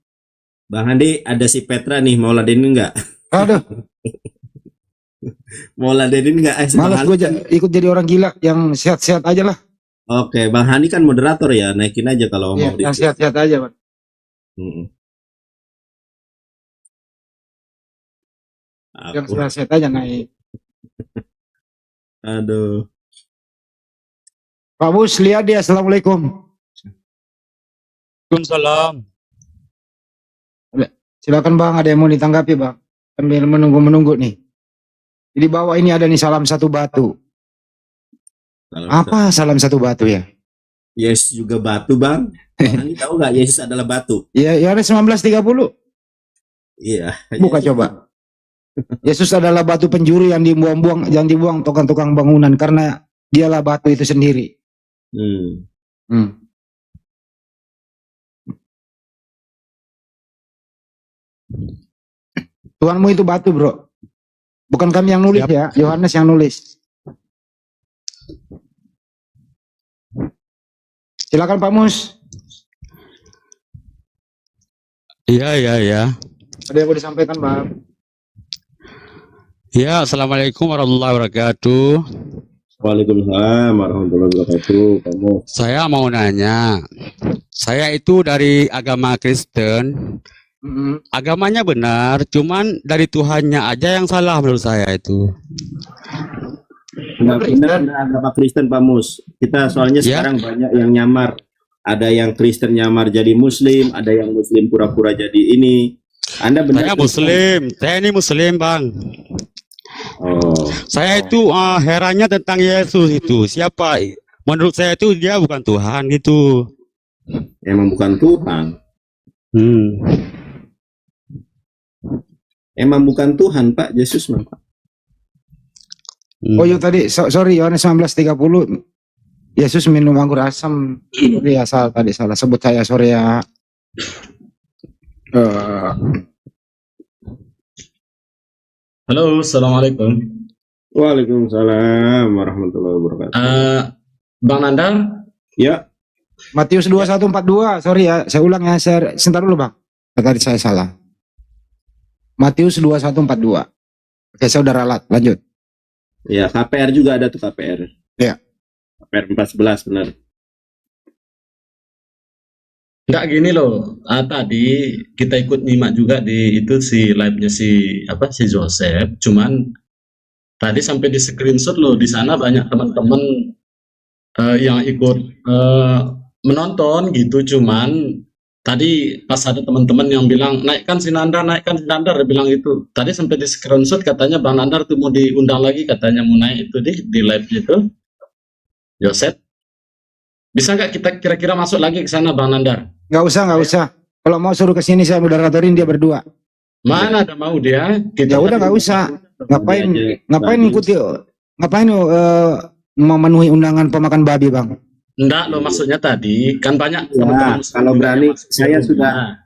Bang Handi, ada si Petra nih, mau ladenin nggak? Aduh. Mau ladenin nggak? Malas gue ikut jadi orang gila, yang sehat-sehat aja lah. Oke, Bang Handi kan moderator ya, naikin aja kalau mau. Yang sehat-sehat aja, Bang. Yang sehat-sehat aja naik. Aduh. Pak Bus, lihat dia. Assalamualaikum. Waalaikumsalam. Silakan Bang, ada yang mau ditanggapi Bang? Sambil menunggu-menunggu nih. Di bawah ini ada nih salam satu batu. Apa salam satu batu ya? Yesus juga batu, Bang. Orang ini tahu nggak Yesus adalah batu? Ya, Yohanes 19:30. Iya. Buka coba. Yesus adalah batu penjuru yang dibuang tukang-tukang bangunan karena dialah batu itu sendiri. Tuhanmu itu batu, bro. Bukan kami yang nulis ya, Yohanes yang nulis. Silakan Pak Mus. Iya. Ada yang mau disampaikan, Bang? Ya, assalamualaikum warahmatullahi wabarakatuh. Waalaikumsalam warahmatullahi wabarakatuh. Kamu. Saya mau nanya, saya itu dari agama Kristen. Agamanya benar, cuman dari Tuhannya aja yang salah menurut saya itu. Benar agama Kristen, Pak Mus. Kita soalnya sekarang banyak yang nyamar. Ada yang Kristen nyamar jadi Muslim, ada yang Muslim pura-pura jadi ini. Anda benar? Saya Muslim, saya ini Muslim, Bang. Saya itu herannya tentang Yesus itu. Siapa? Menurut saya itu dia bukan Tuhan gitu. Emang bukan Tuhan. Emang bukan Tuhan, Pak. Yesus, Pak. Oh iya tadi, sorry, Yohanes 19:30. Yesus minum anggur asam. Sorry ya, tadi salah sebut saya, sorry ya. Halo, assalamualaikum. Waalaikumsalam warahmatullahi wabarakatuh. Bang Nandar? Ya. Matius 21:42, sorry ya, saya ulang ya, sebentar dulu Bang. Tadi saya salah. Matius 21:42. Oke, saya udah ralat, lanjut. Ya, KPR juga ada tuh KPR. Ya. KPR 14 benar. Enggak gini loh. Tadi kita ikut nyimak juga di itu si live-nya si Joseph. Cuman tadi sampai di screenshot loh, di sana banyak teman-teman yang ikut menonton gitu. Cuman tadi pas ada teman-teman yang bilang naikkan si Nandar, dia bilang itu. Tadi sampai di screenshot katanya Bang Nandar tuh mau diundang lagi, katanya mau naik itu di live itu. Joseph, bisa nggak kita kira-kira masuk lagi ke sana Bang Nandar? Nggak usah. Kalau mau suruh ke sini saya moderatorin dia berdua. Mana ada mau dia? Ya udah nggak usah. Ngapain ikuti? Ngapain memenuhi undangan pemakan babi Bang? Enggak loh, maksudnya tadi kan banyak teman-teman. Kalau berani saya sudah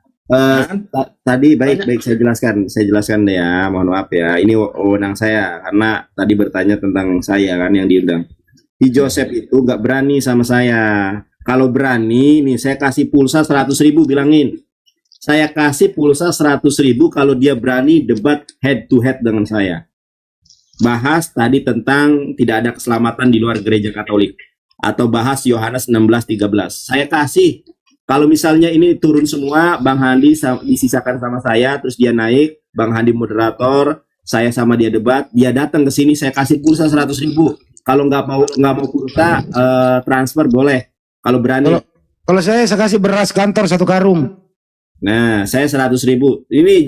tadi baik saya jelaskan deh ya, mohon maaf ya, ini wewenang saya karena tadi bertanya tentang saya kan yang diundang. Di Joseph itu gak berani sama saya. Kalau berani nih saya kasih pulsa 100.000, bilangin saya kasih pulsa 100.000 kalau dia berani debat head to head dengan saya. Bahas tadi tentang tidak ada keselamatan di luar gereja Katolik, atau bahas Yohanes 16:13. Saya kasih. Kalau misalnya ini turun semua, Bang Handi disisakan sama saya, terus dia naik, Bang Handi moderator, saya sama dia debat, dia datang ke sini, saya kasih pulsa 100.000. Kalau nggak mau pulsa, transfer boleh. Kalau berani. Kalau saya kasih beras kantor 1 karung. Nah, saya 100.000. Ini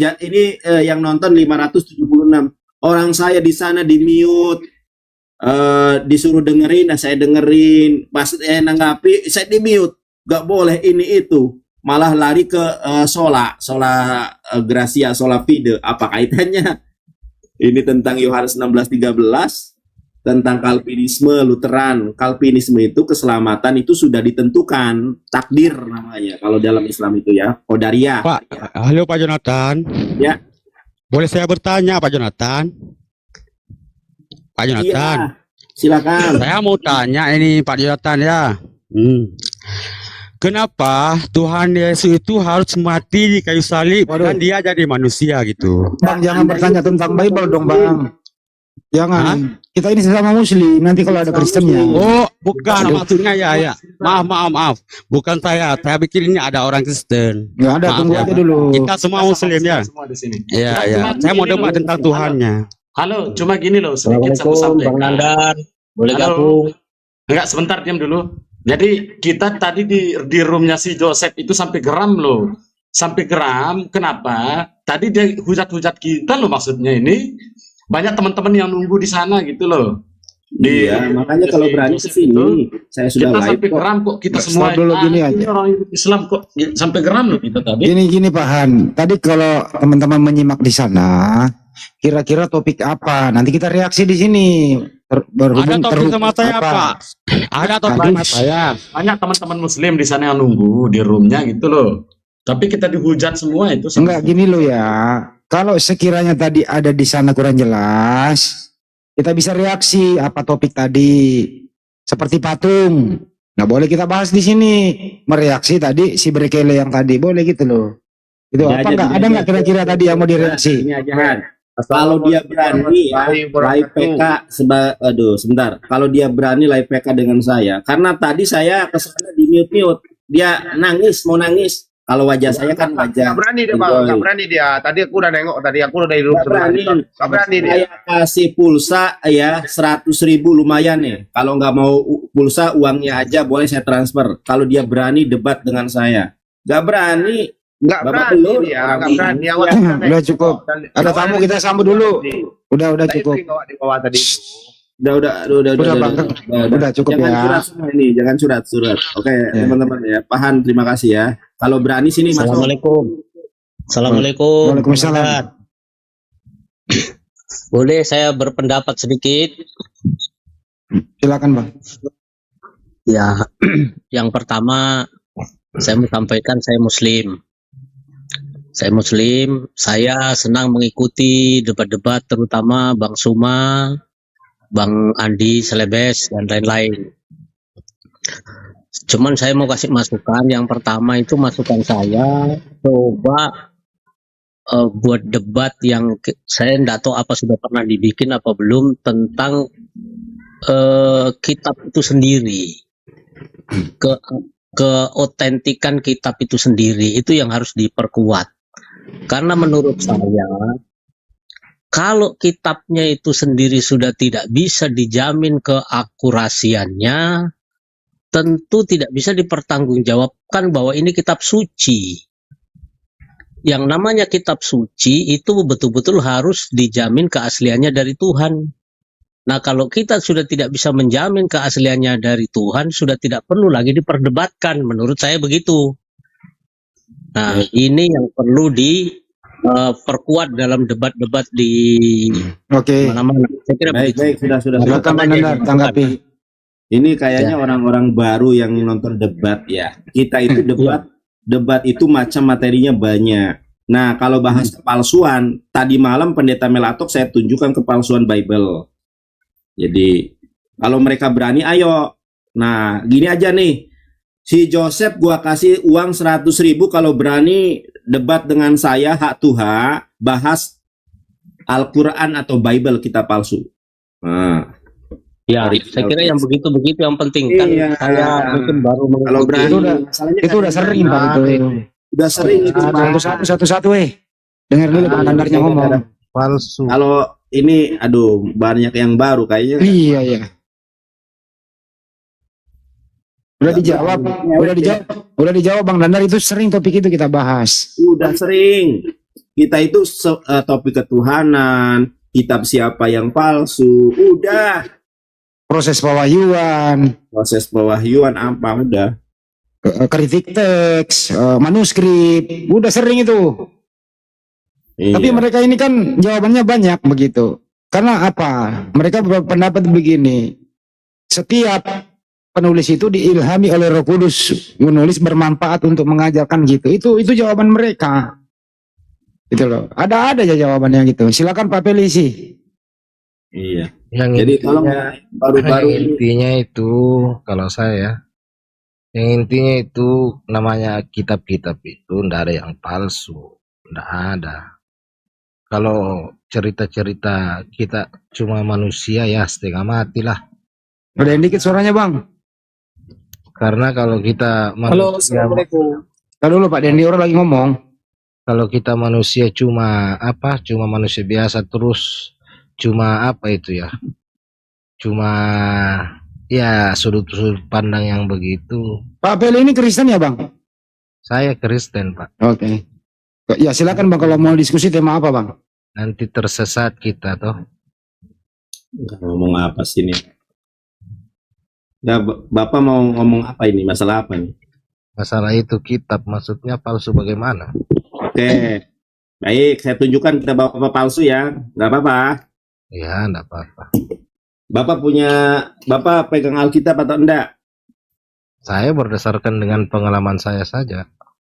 yang nonton 576. Orang saya di sana di mute. Disuruh dengerin, saya dengerin, pas nanggapi saya di mute, gak boleh ini itu, malah lari ke sola Gracia, sola fide. Apa kaitannya? Ini tentang Yohanes 16:13, tentang Kalvinisme, Lutheran. Kalvinisme itu keselamatan itu sudah ditentukan, takdir namanya kalau dalam Islam itu ya, Qadariyah. Pak, halo Pak Jonathan. Ya. Boleh saya bertanya Pak Jonathan? Pak Jonathan, iya, silakan. Saya mau tanya ini Pak Jonathan ya. Kenapa Tuhan Yesus itu harus mati di kayu salib dan dia jadi manusia gitu? Bang, jangan bertanya tentang Bible dong Bang. Jangan. Kita ini sesama Muslim. Nanti kalau ada Kristennya. Oh, bukan maksudnya ya. Maaf. Bukan saya. Saya pikir ini ada orang Kristen. Nggak ada. Tunggu aja dulu. Kita semua Muslim ya. Semua di sini. Iya. Saya mau debat tentang Tuhannya. Halo, cuma gini loh, sedikit saya sampaikan. Bang Nandar, boleh gabung? Enggak, sebentar, diam dulu. Jadi kita tadi di roomnya si Joseph itu sampai geram loh. sampai geram. Kenapa? Tadi dia hujat-hujat kita loh, maksudnya ini banyak teman-teman yang nunggu di sana gitu loh. Iya, makanya kalau berani ke sini, saya sudah Kita live sampai kok. geram kok kita Stop semua. dulu gini Ini aja. orang Islam kok sampai geram loh kita tadi. Gini Pak Han, tadi kalau teman-teman menyimak di sana, kira-kira topik apa? Nanti kita reaksi di sini. Ada topik sama saya, Pak. Ada topik sama saya. Banyak teman-teman Muslim di sana yang nunggu di roomnya gitu loh. Tapi kita dihujat semua itu. Enggak gini loh ya. Kalau sekiranya tadi ada di sana kurang jelas, kita bisa reaksi apa topik tadi. Seperti patung. Nggak boleh kita bahas di sini. Mereaksi tadi si Brekele yang tadi. Boleh gitu loh. Itu Ini apa aja, enggak? ini Ada aja. enggak kira-kira tadi yang mau direaksi? Ini aja Han. Kalau dia berani ya, live PK sebentar. Kalau dia berani live PK dengan saya, karena tadi saya kesana di mute, dia nangis, mau nangis. Kalau wajah saya kan wajah. Nggak berani dia bang, enjoy. nggak berani dia. Tadi aku udah nengok, tadi aku udah dari room Nggak berani. Nggak berani dia. Saya kasih pulsa ya 100.000 lumayan nih. Kalau nggak mau pulsa uangnya aja boleh saya transfer. Kalau dia berani debat dengan saya, nggak berani. Nggak Bapak berani belur, dia, orang nggak berani. Awal Udah cukup. Ada tamu kita sambut dulu. Udah cukup. di bawah tadi. Udah, Bang. Udah cukup jangan ya. surat semua ini, jangan surat. Oke, teman-teman ya. Pahan, terima kasih ya. Kalau berani sini masuk. Assalamualaikum. Assalamualaikum. Waalaikumsalam. Boleh saya berpendapat sedikit? Silakan Bang. Ya, yang pertama saya mau sampaikan saya Muslim. Saya Muslim, saya senang mengikuti debat-debat terutama Bang Suma, Bang Andi Selebes dan lain-lain. Cuman saya mau kasih masukan. Yang pertama itu masukan saya, coba buat debat yang saya enggak tahu apa sudah pernah dibikin apa belum tentang kitab itu sendiri. Keotentikan kitab itu sendiri itu yang harus diperkuat. Karena menurut saya kalau kitabnya itu sendiri sudah tidak bisa dijamin keakurasiannya, tentu tidak bisa dipertanggungjawabkan bahwa ini kitab suci. Yang namanya kitab suci itu betul-betul harus dijamin keasliannya dari Tuhan. Nah, kalau kita sudah tidak bisa menjamin keasliannya dari Tuhan, sudah tidak perlu lagi diperdebatkan. Menurut saya begitu. Nah, ini yang perlu diperkuat dalam debat-debat di mana-mana. Saya kira Baik, sudah. Silakan Anda tanggapi. Ini kayaknya orang-orang baru yang nonton debat ya. Kita itu debat itu macam materinya banyak. Nah, kalau bahas kepalsuan, tadi malam Pendeta Melatok saya tunjukkan kepalsuan Bible. Jadi, kalau mereka berani, ayo. Nah, gini aja nih. Si Joseph gua kasih uang 100.000 kalau berani debat dengan saya hak Tuhan, bahas Al-Quran atau Bible kitab palsu. Nah, ya, saya kira yang begitu-begitu yang penting kan. Iya. Saya mungkin baru Kalau berani Itu udah sering Pak itu. Udah sering itu Satu-satu Dengar dulu Bang Tandarnya ngomong. palsu. Kalau ini aduh banyak yang baru kayaknya. Iya. Udah dijawab Bang Dandar, itu sering topik itu kita bahas. Udah sering. Kita itu topik ketuhanan, kitab siapa yang palsu, udah. Proses pewahyuan apa udah. Kritik teks, manuskrip, udah sering itu. Iya. Tapi mereka ini kan jawabannya banyak begitu. Karena apa? Mereka berpendapat begini. Setiap penulis itu diilhami oleh Roh Kudus, menulis bermanfaat untuk mengajarkan gitu. Itu jawaban mereka. Gitu loh. Ada aja jawabannya gitu. Silakan Pak Pelisi. Iya. Jadi tolong ya, baru-baru ini. intinya itu kalau saya, yang intinya itu namanya kitab-kitab itu ndak ada yang palsu, ndak ada. Kalau cerita-cerita kita cuma manusia ya setengah mati lah. Gedein dikit suaranya Bang. Karena kalau kita Halo, manusia, Assalamualaikum. Kalau dulu Pak Dendi orang lagi ngomong. kalau kita manusia cuma manusia biasa terus cuma cuma ya sudut-sudut pandang yang begitu. Pak Peli ini Kristen ya Bang? Saya Kristen, Pak. Oke. Ya silakan Bang, kalau mau diskusi tema apa Bang? Nanti tersesat kita toh. Ngomong apa sih ini? Nah, Bapak mau ngomong apa ini? Masalah apa nih? Masalah itu kitab maksudnya palsu bagaimana? Oke. Baik, saya tunjukkan kita Bapak palsu ya. Nggak apa-apa. Ya, enggak apa-apa. Bapak pegang Alkitab atau enggak? Saya berdasarkan dengan pengalaman saya saja.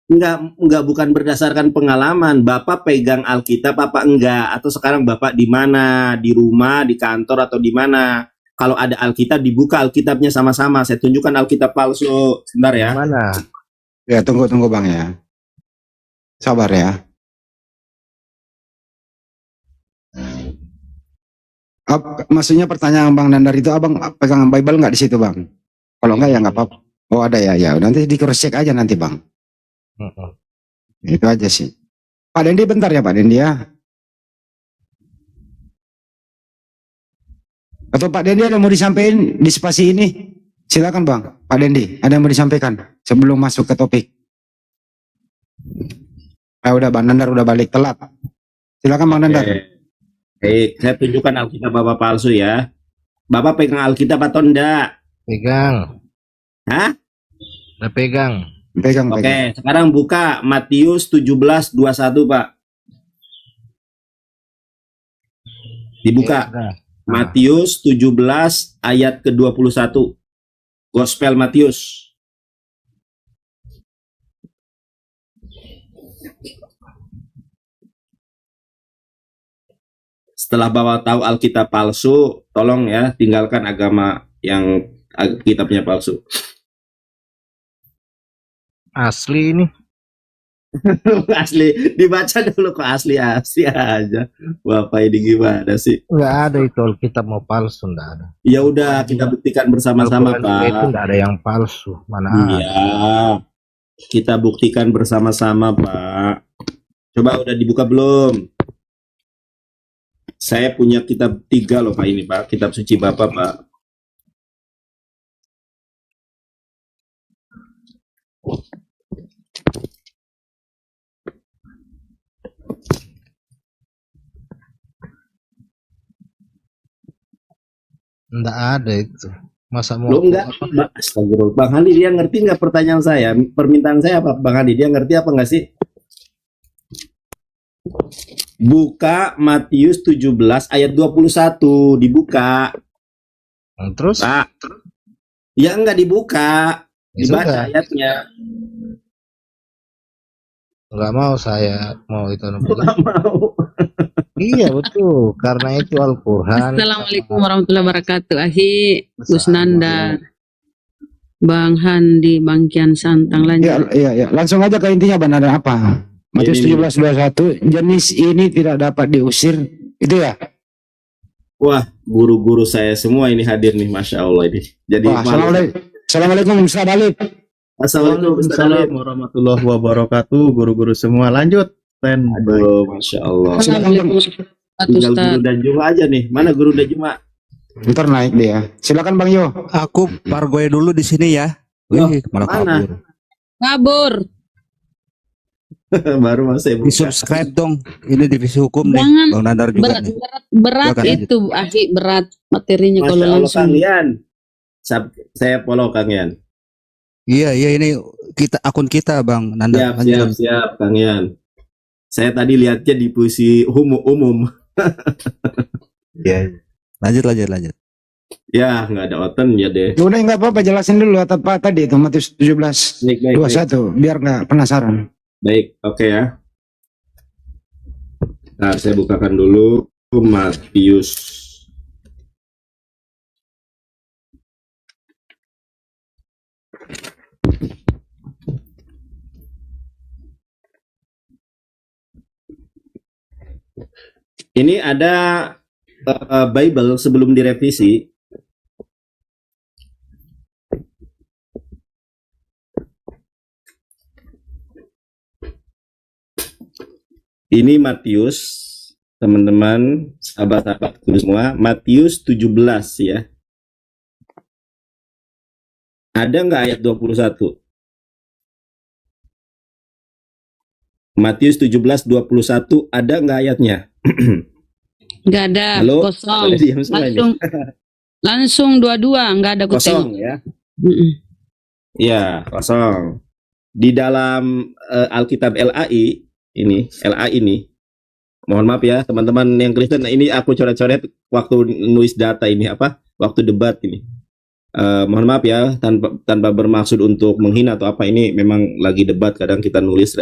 Enggak, bukan berdasarkan pengalaman. Bapak pegang Alkitab apa enggak? Atau sekarang Bapak di mana? Di rumah, di kantor, atau di mana? Kalau ada Alkitab, dibuka Alkitabnya sama-sama. Saya tunjukkan Alkitab palsu. Sebentar ya. Mana? Ya tunggu Bang ya. Sabar ya. Maksudnya pertanyaan Bang Nandar itu abang pegang Bible nggak di situ Bang? Kalau enggak ya nggak apa-apa. Oh ada ya, nanti di cross check aja nanti Bang. Itu aja sih. Pak Dendi bentar ya Pak Dendi ya. Atau Pak Dendi ada yang mau disampaikan di spasi ini? Silakan Bang. Pak Dendi, ada yang mau disampaikan sebelum masuk ke topik? Udah Bang Nandar udah balik telat. Silakan Bang Nandar. Baik, saya tunjukkan Alkitab Bapak palsu ya. Bapak pegang Alkitab atau enggak? Pegang. Hah? Udah pegang. Oke, sekarang buka Matius 17:21 Pak. Dibuka. Matius 17 ayat ke-21. Gospel Matius. Setelah Bapak tahu Alkitab palsu, tolong ya tinggalkan agama yang kitabnya palsu. Asli ini. Asli, dibaca dulu kok asli aja. Bapak ini gimana sih? Enggak ada itu Alkitab mau palsu, enggak ada. Ya udah kita buktikan bersama-sama Pak. Itu enggak ada yang palsu, mana ada. Iya. Kita buktikan bersama-sama Pak. Coba udah dibuka belum? Saya punya kitab 3 loh Pak ini Pak, kitab suci Bapak Pak. Enggak ada itu. Masa mau Lo enggak? Astagfirullah. Bang Handi dia ngerti nggak pertanyaan saya? Permintaan saya apa? Bang Handi dia ngerti apa nggak sih? Buka Matius 17 ayat 21, dibuka. Terus? Pak. Ya enggak dibuka. Dibaca sudah. ayatnya. Enggak mau saya mau itu. Enggak mau. Iya betul, karena itu Al-Quran. Assalamualaikum warahmatullahi wabarakatuh. Ahi, Gus Nanda, Bang Handi, Bang Kian Santang, lanjut. Ya. Langsung aja ke intinya Bang Nandar apa? Matius 17:21, jenis ini tidak dapat diusir, itu ya? Wah, guru-guru saya semua ini hadir nih, Masya Allah ini. Jadi Assalamualaikum Ustaz Dalib. Assalamualaikum warahmatullahi wabarakatuh. Guru-guru semua lanjut. Aduh, Masya Allah. Tinggal Guru dan Juma aja nih. Mana Guru dan Juma? Ntar naik dia. Silakan Bang Yo. Aku pargoy dulu di sini ya. Wih, malah kabur. Kabur. Baru masih Di subscribe dong. Ini divisi hukum nih. Jangan. Bang Nandar juga nih. Berat Silakan itu, Ahi, berat materinya Masya kalau Allah, langsung. Kang Yan. Saya follow Kang Yan. Iya ini akun kita Bang Nandar. Siap Kang Yan. Saya tadi lihatnya di puisi umum. Iya. Lanjut. Ya, nggak ada oten ya deh. Udah nggak apa-apa, jelasin dulu apa tadi itu Matius 17:21 biar nggak penasaran. Baik, oke ya. Nah, saya bukakan dulu Matius. Ini ada Bible sebelum direvisi. Ini Matius, teman-teman, sahabat-sahabatku semua, Matius 17 ya. Ada nggak ayat 21? Matius 17:21 ada nggak ayatnya? Nggak ada, Halo? kosong. Pada diam semua ini. Langsung dua-dua, nggak ada Kosong kuteng. ya. Ya, kosong. Di dalam Alkitab LAI ini, mohon maaf ya teman-teman yang Kristen, ini aku coret-coret waktu nulis data ini waktu debat ini. Mohon maaf ya tanpa bermaksud untuk menghina atau apa, ini memang lagi debat, kadang kita nulis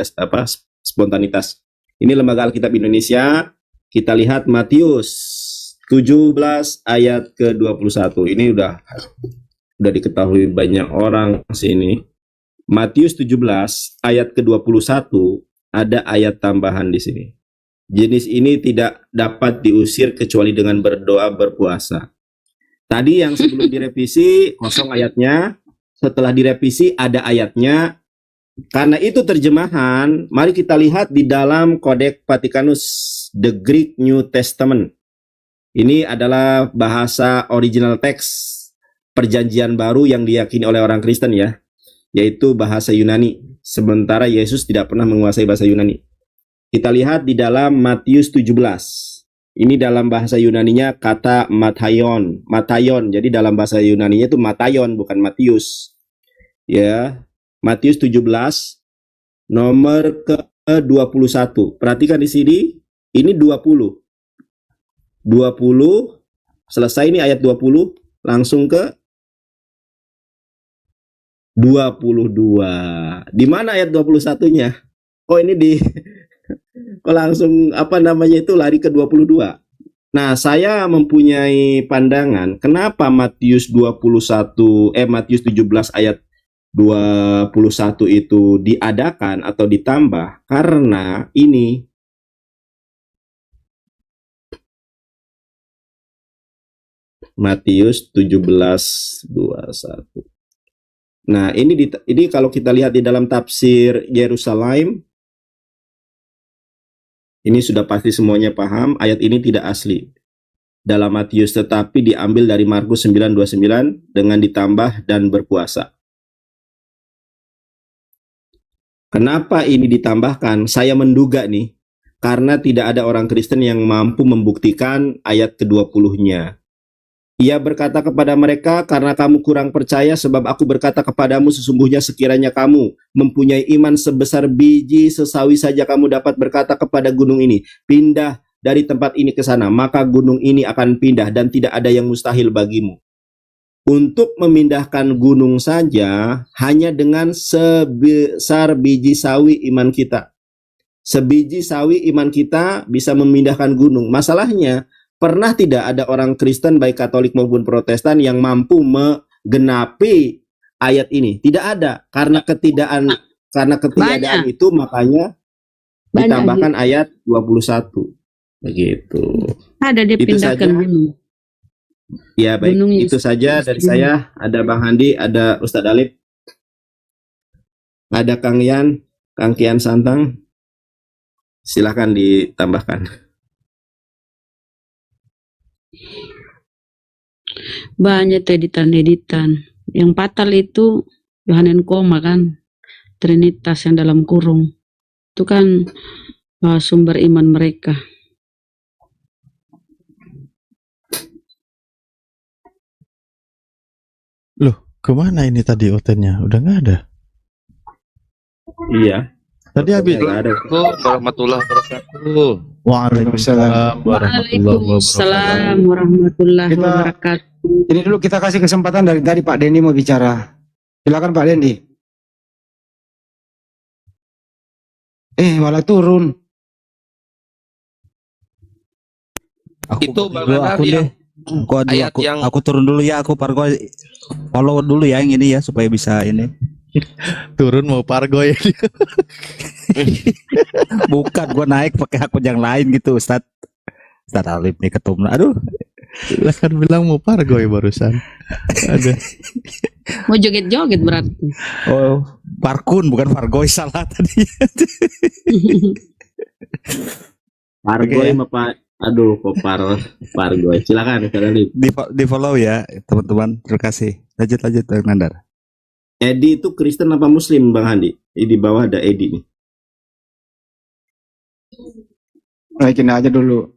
spontanitas. Ini Lembaga Alkitab Indonesia, kita lihat Matius 17 ayat ke-21. Ini udah diketahui banyak orang sini. Matius 17 ayat ke-21 ada ayat tambahan di sini. Jenis ini tidak dapat diusir kecuali dengan berdoa berpuasa. Tadi yang sebelum direvisi kosong ayatnya, setelah direvisi ada ayatnya. Karena itu terjemahan, mari kita lihat di dalam Kodeks Vatikanus, The Greek New Testament. Ini adalah bahasa original text perjanjian baru yang diyakini oleh orang Kristen ya, yaitu bahasa Yunani. Sementara Yesus tidak pernah menguasai bahasa Yunani. Kita lihat di dalam Matius 17. Ini dalam bahasa Yunaninya kata Matayon. Jadi dalam bahasa Yunaninya itu Matayon, bukan Matius. Ya. Matius 17 nomor ke-21. Perhatikan di sini, ini 20. 20 selesai ini ayat 20, langsung ke 22. Di mana ayat 21-nya? Oh, ini kok langsung lari ke 22. Nah, saya mempunyai pandangan kenapa Matius 17 ayat 21 itu diadakan atau ditambah, karena ini Matius 17:21. Nah, ini kalau kita lihat di dalam tafsir Yerusalem, ini sudah pasti semuanya paham, ayat ini tidak asli dalam Matius, tetapi diambil dari Markus 9:29 dengan ditambah dan berpuasa. Kenapa ini ditambahkan? Saya menduga nih, karena tidak ada orang Kristen yang mampu membuktikan ayat ke-20-nya. Ia berkata kepada mereka, karena kamu kurang percaya, sebab aku berkata kepadamu, sesungguhnya sekiranya kamu mempunyai iman sebesar biji sesawi saja, kamu dapat berkata kepada gunung ini, pindah dari tempat ini ke sana, maka gunung ini akan pindah dan tidak ada yang mustahil bagimu. Untuk memindahkan gunung saja hanya dengan sebesar biji sawi iman kita. Sebiji sawi iman kita bisa memindahkan gunung. Masalahnya, pernah tidak ada orang Kristen baik Katolik maupun Protestan yang mampu menggenapi ayat ini? Tidak ada. Karena ketiadaan itu makanya ditambahkan ayat 21. Begitu. Ada dipindahkan gunung. Ya baik, itu saja dari saya. Ada Bang Handi, ada Ustadz Alif, ada Kang Kian Santang. Silakan ditambahkan. Banyak editan-editan. Yang fatal itu Yohanes Koma kan, Trinitas yang dalam kurung. Itu kan sumber iman mereka. Loh, kemana ini tadi otennya? Udah nggak ada? Iya. Tadi habis. Warahmatullahi wabarakatuh. Waalaikumsalam warahmatullahi wabarakatuh. Ini dulu kita kasih kesempatan dari tadi Pak Dendi mau bicara. Silakan Pak Dendi. Malah turun. Itu aku turun dulu ya, aku Pargoy follow dulu ya yang ini ya supaya bisa ini. Turun mau Pargoy. Bukan, gua naik pakai akun yang lain gitu, Ustadz Alif nih ketum. Aduh, lah kan bilang mau Pargoy barusan. Ada. Mau joget-joget berarti. Oh, Parkun bukan Pargoy, salah tadi. Pargoy Pak. Aduh, kok Pargoy. Silakan di follow ya teman-teman. Terima kasih. Lanjut Bang Nandar. Edi itu Kristen apa Muslim Bang Handi? Di bawah ada Edi nih. naikin aja dulu.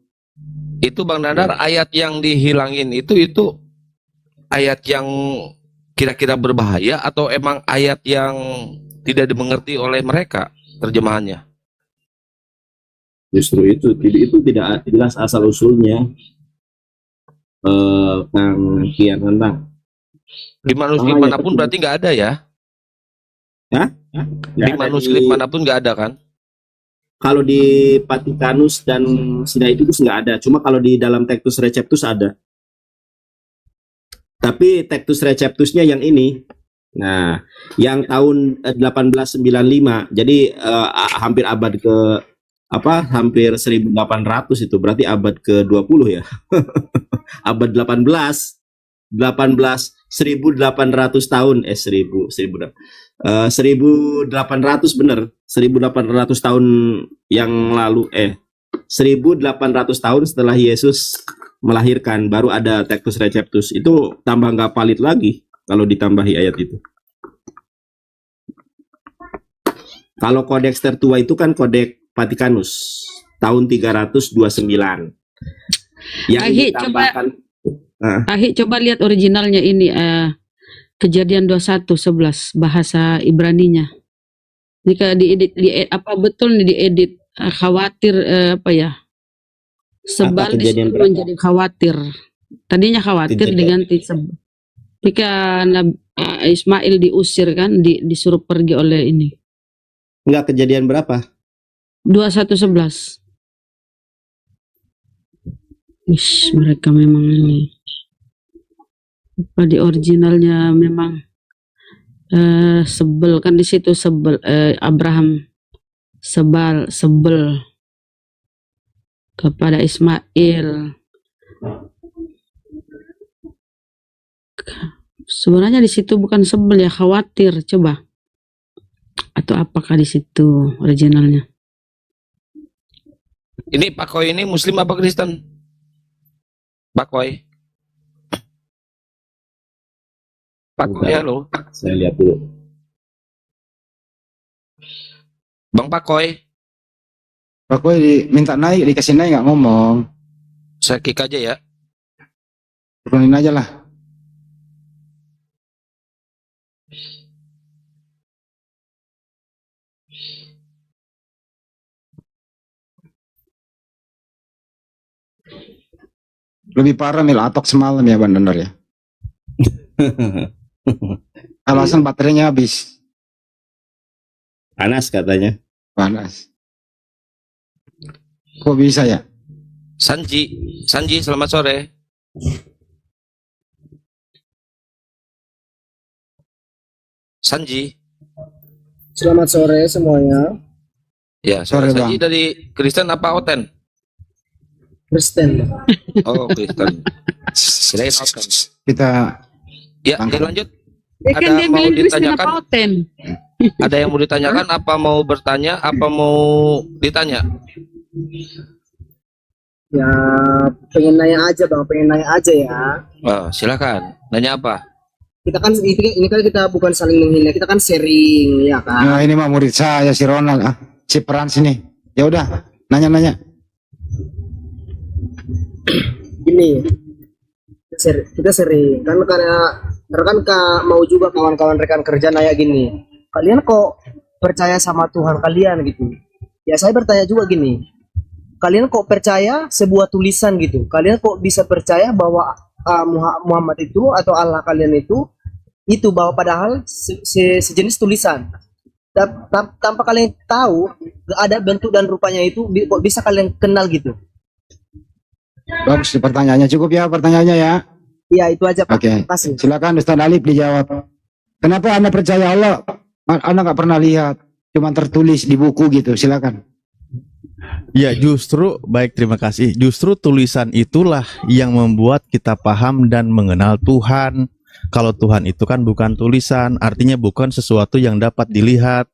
Itu Bang Dadar, ayat yang dihilangin itu ayat yang kira-kira berbahaya atau emang ayat yang tidak dimengerti oleh mereka terjemahannya? Justru itu tidak jelas asal usulnya. Kang Kian tentang Di manuskrip manapun berarti nggak ada ya? Hah? Di manuskrip manapun nggak ada kan? Kalau di Vatikanus dan Sinaiticus nggak ada, cuma kalau di dalam Textus Receptus ada. Tapi Textus Receptusnya yang ini, nah, yang tahun 1895, jadi hampir abad ke hampir 1800 itu, berarti abad ke-20 ya. Abad 1800 tahun 1800 bener 1800 tahun yang lalu 1800 tahun setelah Yesus melahirkan baru ada Textus Receptus. Itu tambah nggak valid lagi kalau ditambahi ayat itu. Kalau kodeks tertua itu kan kodeks Vatikanus tahun 329 yang ditambahkan. Coba lihat originalnya ini, Kejadian 21:11 bahasa Ibraninya. Jika diedit, betul nih diedit, khawatir sebal menjadi khawatir. Tadinya khawatir diganti sebal. Ketika Ismail diusir kan, disuruh pergi oleh ini. Enggak, Kejadian berapa? 21:11. Mereka memang ini. Di originalnya memang sebel kan, di situ sebel, Abraham sebel kepada Ismail. Sebenarnya di situ bukan sebel ya, khawatir. Coba, atau apakah di situ originalnya? Ini Pak Koi ini Muslim apa Kristen? Pak Koi. Pak Koi, halo. Saya lihat dulu. Bang Pak Koi. Pak Koi minta naik, dikasih naik nggak ngomong. Saya kick aja ya. Turunin aja lah. Lebih parah Mil Atok semalam ya Bang Dandar ya. Alasan baterainya habis. Panas katanya. Panas. Kok bisa ya? Sanji, selamat sore. Sanji. Selamat sore semuanya. Ya, sore Sanji dari Kristen apa Oten? Kristen. Oh, Kristen. Kirain Oten. Kita ya, lanjut. Kan dia bilang Kristen apa Oten? Ada yang mau ditanyakan, apa mau bertanya, apa mau ditanya? Ya, pengen nanya aja Bang, ya. Oh, silakan. Nanya apa? Kita kan ini kan kita bukan saling menghina, kita kan sharing ya kan. Nah, ini mah murid saya si Ronald, si Peran sini. Ya udah, nanya-nanya. Gini, kita sering kan karena mau juga kawan-kawan rekan kerja nanya gini, kalian kok percaya sama Tuhan kalian gitu? Ya saya bertanya juga gini, kalian kok percaya sebuah tulisan gitu? Kalian kok bisa percaya bahwa Muhammad itu atau Allah kalian itu bahwa padahal sejenis tulisan tanpa kalian tahu ada bentuk dan rupanya itu kok bisa kalian kenal gitu? Bagus, pertanyaannya cukup ya, pertanyaannya ya. Iya, itu aja Pak. Oke, silakan Ustaz Alif dijawab. Kenapa Anda percaya Allah? Anda nggak pernah lihat, cuma tertulis di buku gitu. Silakan. Ya justru, baik terima kasih. Justru tulisan itulah yang membuat kita paham dan mengenal Tuhan. Kalau Tuhan itu kan bukan tulisan, artinya bukan sesuatu yang dapat dilihat.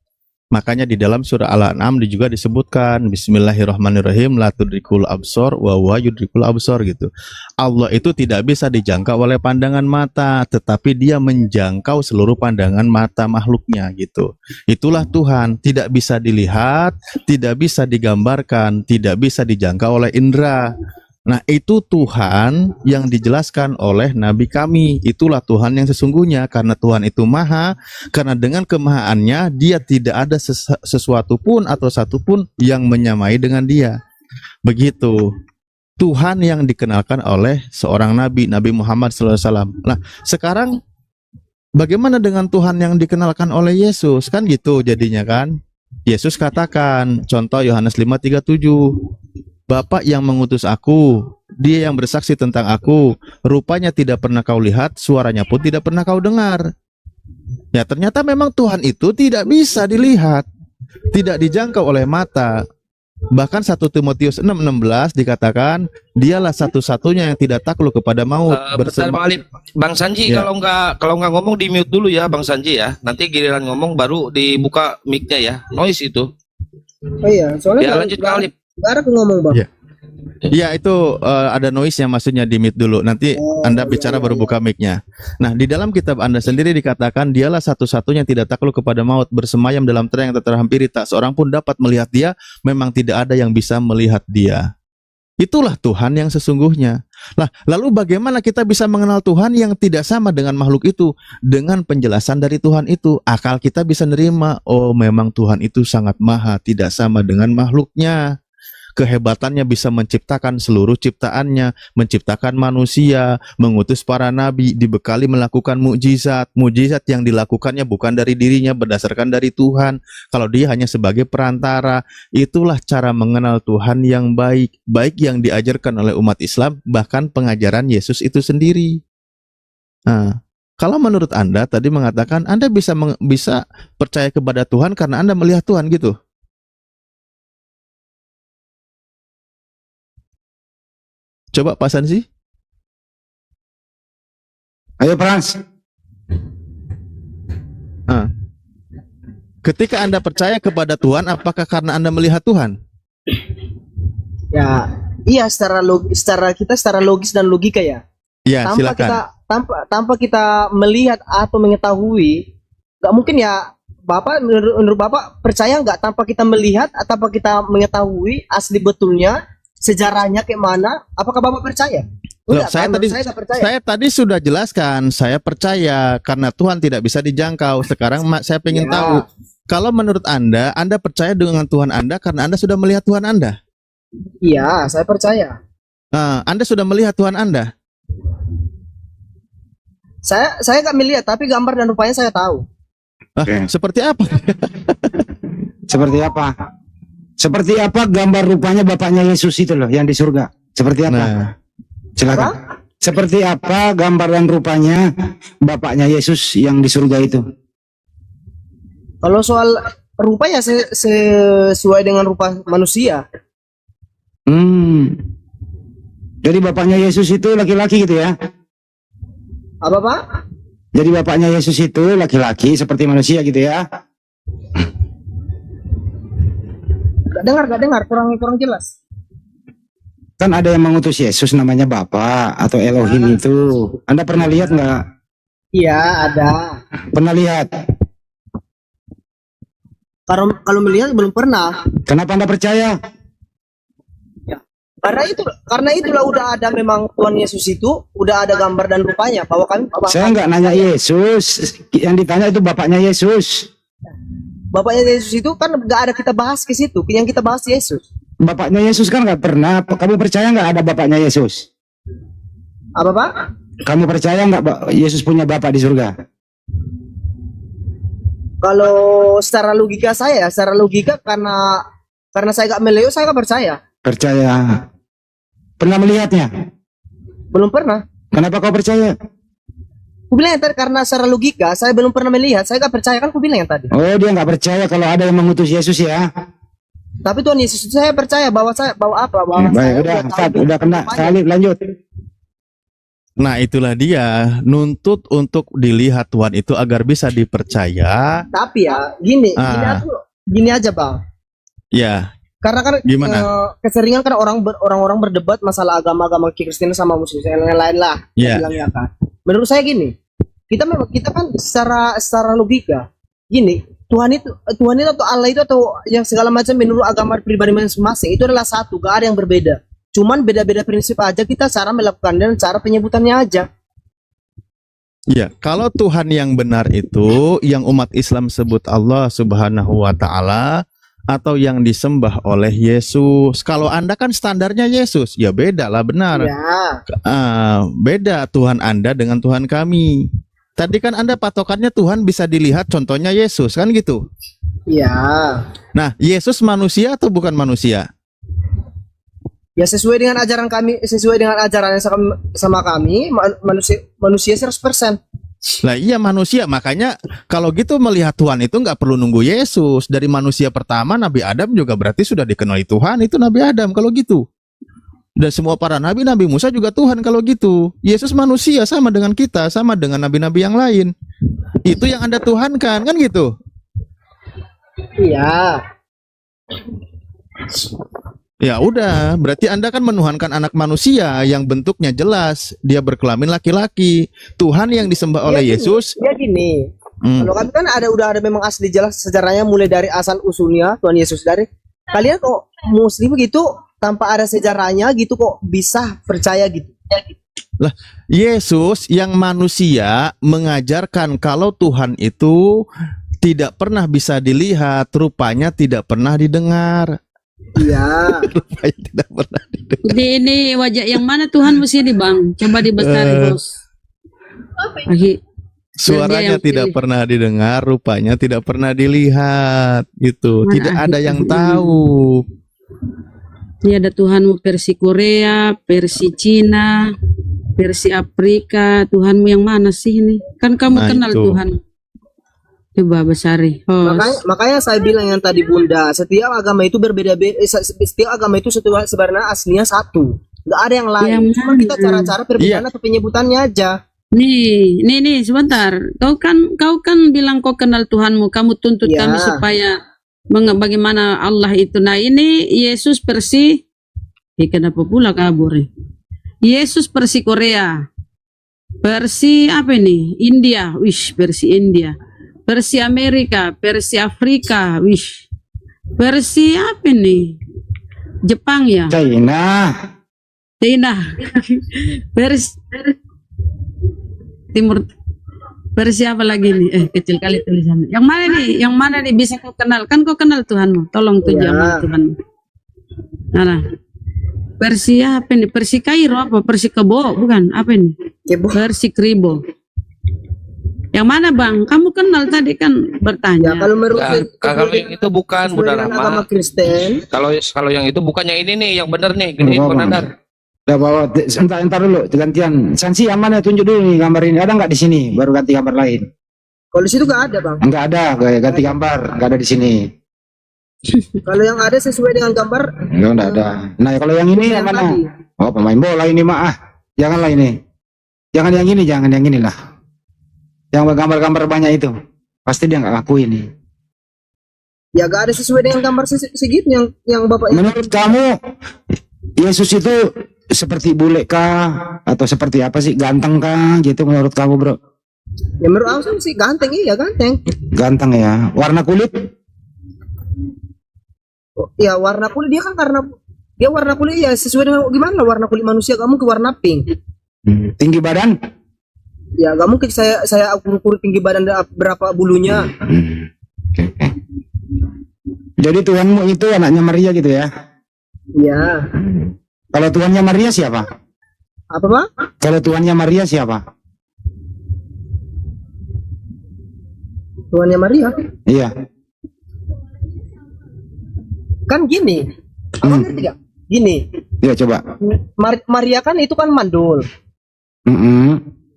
Makanya di dalam surah Al-An'am juga disebutkan Bismillahirrahmanirrahim la tudrikul absor wa huwa yudrikul absor gitu. Allah itu tidak bisa dijangkau oleh pandangan mata, tetapi dia menjangkau seluruh pandangan mata makhluknya gitu. Itulah Tuhan, tidak bisa dilihat, tidak bisa digambarkan, tidak bisa dijangkau oleh indera. Nah, itu Tuhan yang dijelaskan oleh Nabi kami. Itulah Tuhan yang sesungguhnya, karena Tuhan itu maha, karena dengan kemahaannya dia tidak ada sesuatu pun atau satu pun yang menyamai dengan dia. Begitu Tuhan yang dikenalkan oleh seorang Nabi, Nabi Muhammad SAW. Nah, sekarang bagaimana dengan Tuhan yang dikenalkan oleh Yesus? Kan gitu jadinya kan. Yesus katakan, contoh Yohanes 5:37, Bapa yang mengutus aku, dia yang bersaksi tentang aku, rupanya tidak pernah kau lihat, suaranya pun tidak pernah kau dengar. Ya, ternyata memang Tuhan itu tidak bisa dilihat, tidak dijangkau oleh mata. Bahkan 1 Timotius 6:16 dikatakan, dialah satu-satunya yang tidak takluk kepada maut. Bentar, Bang Alip. Bang Sanji, Ya. kalau nggak ngomong di mute dulu ya, Bang Sanji ya. Nanti giliran ngomong baru dibuka mic-nya ya. Noise itu. Oh iya, soalnya Ya, lanjut Bang Alip. nggak ada aku ngomong bang. Ya. Iya, itu ada noise yang maksudnya di mute dulu. Nanti Anda bicara baru buka mic-nya. Nah, di dalam kitab Anda sendiri dikatakan dialah satu-satunya yang tidak takluk kepada maut, bersemayam dalam terang yang tak terhampiri, tak seorang pun dapat melihat dia, memang tidak ada yang bisa melihat dia. Itulah Tuhan yang sesungguhnya. Lah, lalu bagaimana kita bisa mengenal Tuhan yang tidak sama dengan makhluk itu? Dengan penjelasan dari Tuhan itu, akal kita bisa nerima, oh memang Tuhan itu sangat maha, tidak sama dengan makhluknya. Kehebatannya bisa menciptakan seluruh ciptaannya, menciptakan manusia, mengutus para nabi, dibekali melakukan mukjizat. Mukjizat yang dilakukannya bukan dari dirinya, berdasarkan dari Tuhan. Kalau dia hanya sebagai perantara, itulah cara mengenal Tuhan yang baik, baik yang diajarkan oleh umat Islam, bahkan pengajaran Yesus itu sendiri. Nah, kalau menurut Anda tadi mengatakan Anda bisa percaya kepada Tuhan karena Anda melihat Tuhan gitu. Coba Pak Sansi. Ayo Frans. Nah, ketika Anda percaya kepada Tuhan, apakah karena Anda melihat Tuhan? Ya, iya secara logis dan logika ya. Ya, silakan. Tanpa kita melihat atau mengetahui, nggak mungkin ya. Bapak menurut Bapak percaya nggak tanpa kita melihat atau tanpa kita mengetahui asli betulnya sejarahnya kayak mana? Apakah Bapak percaya? Loh, saya nggak percaya. Saya tadi sudah jelaskan, saya percaya karena Tuhan tidak bisa dijangkau. Sekarang saya pengen tahu, kalau menurut Anda percaya dengan Tuhan Anda karena Anda sudah melihat Tuhan Anda? Iya, saya percaya. Anda sudah melihat Tuhan Anda? Saya nggak melihat, tapi gambar dan rupanya saya tahu. Seperti apa? Seperti apa? Seperti apa gambar rupanya Bapaknya Yesus itu loh yang di surga? Seperti apa? Nah, silakan. Seperti apa gambar dan rupanya Bapaknya Yesus yang di surga itu? Kalau soal rupa ya sesuai dengan rupa manusia. Jadi Bapaknya Yesus itu laki-laki gitu ya? Apa Pak? Jadi Bapaknya Yesus itu laki-laki seperti manusia gitu ya? Gak dengar, kurang jelas. Kan ada yang mengutus Yesus namanya Bapa atau Elohim itu. Anda pernah lihat nggak? Iya, ada. Pernah lihat? Kalau melihat belum pernah. Kenapa Anda percaya? Karena itulah udah ada memang Tuhan Yesus itu, udah ada gambar dan rupanya bahwa kami. Saya nggak nanya Yesus, yang ditanya itu Bapaknya Yesus. Bapaknya Yesus itu kan nggak ada kita bahas ke situ, yang kita bahas Yesus. Bapaknya Yesus kan nggak pernah. Kamu percaya nggak ada Bapaknya Yesus? Apa Pak? Kamu percaya nggak Yesus punya Bapak di surga? Kalau secara logika karena saya nggak melihat, saya nggak percaya. Percaya. Pernah melihatnya? Belum pernah. Kenapa kau percaya? Aku bilang yang tadi karena secara logika saya belum pernah melihat, saya nggak percaya, kan aku bilang yang tadi. Oh, dia nggak percaya kalau ada yang mengutus Yesus ya? Tapi Tuhan Yesus itu saya percaya bahwa Baik, udah kena. Salib, lanjut. Nah, itulah dia nuntut untuk dilihat Tuhan itu agar bisa dipercaya. Tapi ya gini aku gini aja bang. Ya. Karena kan Gimana? keseringan kan orang-orang berdebat masalah agama-agama Kristen sama Muslim yang lain lah. Iya. Bilangnya kan. Menurut saya gini, kita kan secara logika gini, Tuhan itu atau Allah itu atau yang segala macam menurut agama pribadi masing-masing itu adalah satu, gak ada yang berbeda. Cuman beda-beda prinsip aja kita cara melakukan dan cara penyebutannya aja. Ya, kalau Tuhan yang benar itu yang umat Islam sebut Allah Subhanahu wa taala atau yang disembah oleh Yesus. Kalau Anda kan standarnya Yesus, ya beda lah, benar. Ya. Beda Tuhan Anda dengan Tuhan kami. Tadi kan Anda patokannya Tuhan bisa dilihat, contohnya Yesus, kan gitu. Iya. Nah, Yesus manusia atau bukan manusia? Ya sesuai dengan ajaran kami, sesuai dengan ajaran yang sama kami, manusia 100%. Lah iya manusia, makanya kalau gitu melihat Tuhan itu nggak perlu nunggu Yesus. Dari manusia pertama Nabi Adam juga berarti sudah dikenali Tuhan, itu Nabi Adam kalau gitu. Dan semua para nabi, Nabi Musa juga Tuhan kalau gitu. Yesus manusia sama dengan kita, sama dengan nabi-nabi yang lain. Itu yang Anda tuhankan, kan gitu? Iya. Ya udah, berarti Anda kan menuhankan anak manusia yang bentuknya jelas, dia berkelamin laki-laki. Tuhan yang disembah oleh Yesus. Ya gini. Kalau kami kan udah ada memang asli jelas sejarahnya mulai dari asal usulnya Tuhan Yesus dari kalian kok Muslim gitu tanpa ada sejarahnya gitu kok bisa percaya gitu. Lah, Yesus yang manusia mengajarkan kalau Tuhan itu tidak pernah bisa dilihat, rupanya tidak pernah didengar. Iya. Rupanya tidak pernah didengar. Jadi ini wajah yang mana Tuhan mesti di bang? Coba dibesari bos. Suaranya tidak pernah didengar, rupanya tidak pernah dilihat. Gitu. Tidak ada yang tahu. Ini ada Tuhanmu versi Korea, versi Cina, versi Afrika. Tuhanmu yang mana sih ini? Kan kamu kenal itu. Tuhan. Coba besari. Makanya saya bilang yang tadi Bunda, setiap agama itu berbeda-beda. Setiap agama itu sebenarnya aslinya satu. Nggak ada yang lain. Cuma kita cara-cara perbedaan atau penyebutannya aja. Nih, sebentar. Kau kan bilang kau kenal Tuhanmu. Kamu tuntut kami supaya bagaimana Allah itu. Nah ini Yesus versi. Kenapa pula kabur? Yesus versi Korea. Versi apa ini? India. Wish, versi India. Versi Amerika, versi Afrika, wish. Versi apa nih? Jepang ya? China. Versi Timur. Versi apa lagi nih? Kecil kali tulisannya. Yang mana nih? Yang mana nih bisa kau kenal? Kan kau kenal Tuhanmu. Tolong tuh jaman Tuhanmu. Nah, versi apa nih? Versi Kairo apa? Versi Kebo? Bukan? Apa ini? Versi Kribo. Yang mana bang? Kamu kenal tadi kan bertanya. Ya, kalau menurut kalau yang itu bukan Bunda Rahma. Kristen. Kalau yang itu bukan yang ini nih, yang benar nih. Gini Bang Nandar. Udah bawa, entar dulu, gantian. Sanksi yang mana? Tunjuk dulu nih gambar ini. Ada nggak di sini? Baru ganti gambar lain. Kalau di situ nggak ada bang. Nggak ada, ganti gambar. Nggak ada di sini. Kalau yang ada sesuai dengan gambar. Nggak ada. Nah kalau yang ini yang mana? Oh pemain bola ini mah. Janganlah ini. Jangan yang ini, jangan yang inilah. Yang gambar-gambar banyak itu pasti dia nggak ngaku ini. Ya gak ada sesuai dengan gambar segitu yang bapak. Menurut kamu Yesus itu seperti bule kah atau seperti apa sih, ganteng kah gitu menurut kamu bro? Ya menurut aku sih ganteng, iya ganteng. Ganteng ya. Warna kulit? Ya warna kulit dia kan karena dia warna kulit ya sesuai dengan gimana warna kulit manusia, kamu ke warna pink. Tinggi badan? Ya gak mungkin saya ukur tinggi badan berapa bulunya. Jadi Tuhanmu itu anaknya Maria gitu ya? Iya. Kalau Tuhannya Maria siapa? Apa Pak? Kalau Tuhannya Maria siapa? Tuhannya Maria? Iya. Kan gini. Apa ngerti gak? Gini. Iya coba. Maria kan itu kan mandul.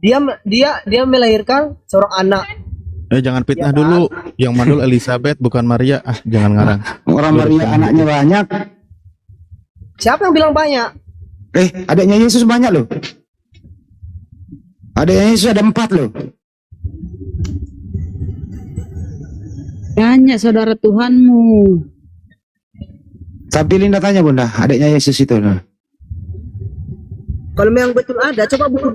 Dia melahirkan seorang anak. Jangan fitnah dulu. Yang mandul Elizabeth bukan Maria. Jangan ngarang. Orang Maria anaknya banyak. Siapa yang bilang banyak? Adiknya Yesus banyak loh. Adiknya Yesus ada 4 loh. Tanya saudara Tuhanmu. Tapi Linda tanya Bunda, adiknya Yesus itu. Nah. Kalau memang betul ada, coba buku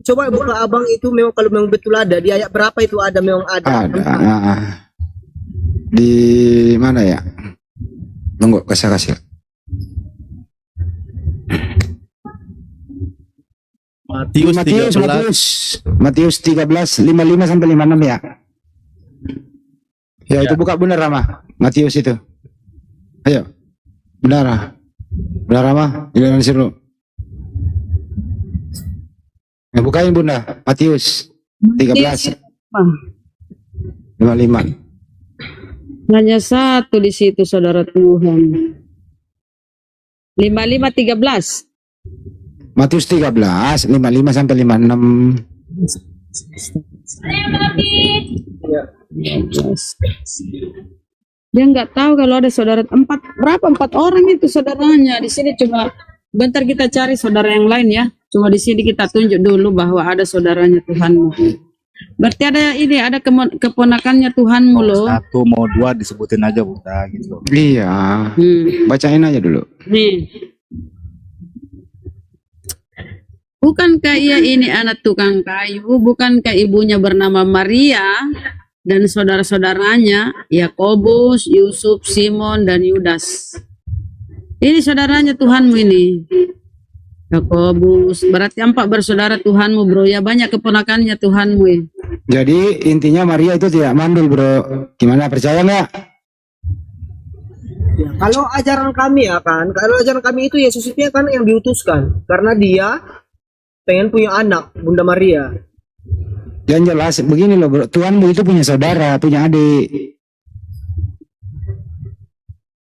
coba buka abang itu memang kalau memang betul ada di ayat berapa itu ada memang ada. Di mana ya? Nunggu kasih. Matius 13 55 sampai 56 ya. Ya, itu buka benar Rama. Matius itu. Ayo. Benar Rama, jalan dulu. Ya, bukain Bunda, Matius 13 55. Hanya satu di situ saudara Tuhan. 55:13. Matius 13 55 sampai 56. Dia nggak tahu kalau ada saudara empat orang itu saudaranya. Di sini cuma bentar kita cari saudara yang lain ya. Cuma di sini kita tunjuk dulu bahwa ada saudaranya Tuhanmu. Berarti ada keponakannya Tuhanmu loh. Satu mau dua disebutin aja Bunda gitu. Iya. Bacain aja dulu. Nih. Bukankah ia ini anak tukang kayu? Bukankah ibunya bernama Maria dan saudara-saudaranya Yakobus, Yusuf, Simon, dan Yudas? Ini saudaranya Tuhanmu ini. Yakobus, berarti 4 bersaudara Tuhanmu bro. Ya banyak keponakannya Tuhanmu ini. Jadi intinya Maria itu tidak mandul bro. Gimana, percaya nggak? Ya, kalau ajaran kami itu Yesus itu kan yang diutuskan karena dia pengen punya anak, Bunda Maria. Yang jelas begini loh bro, Tuhanmu itu punya saudara, punya adik.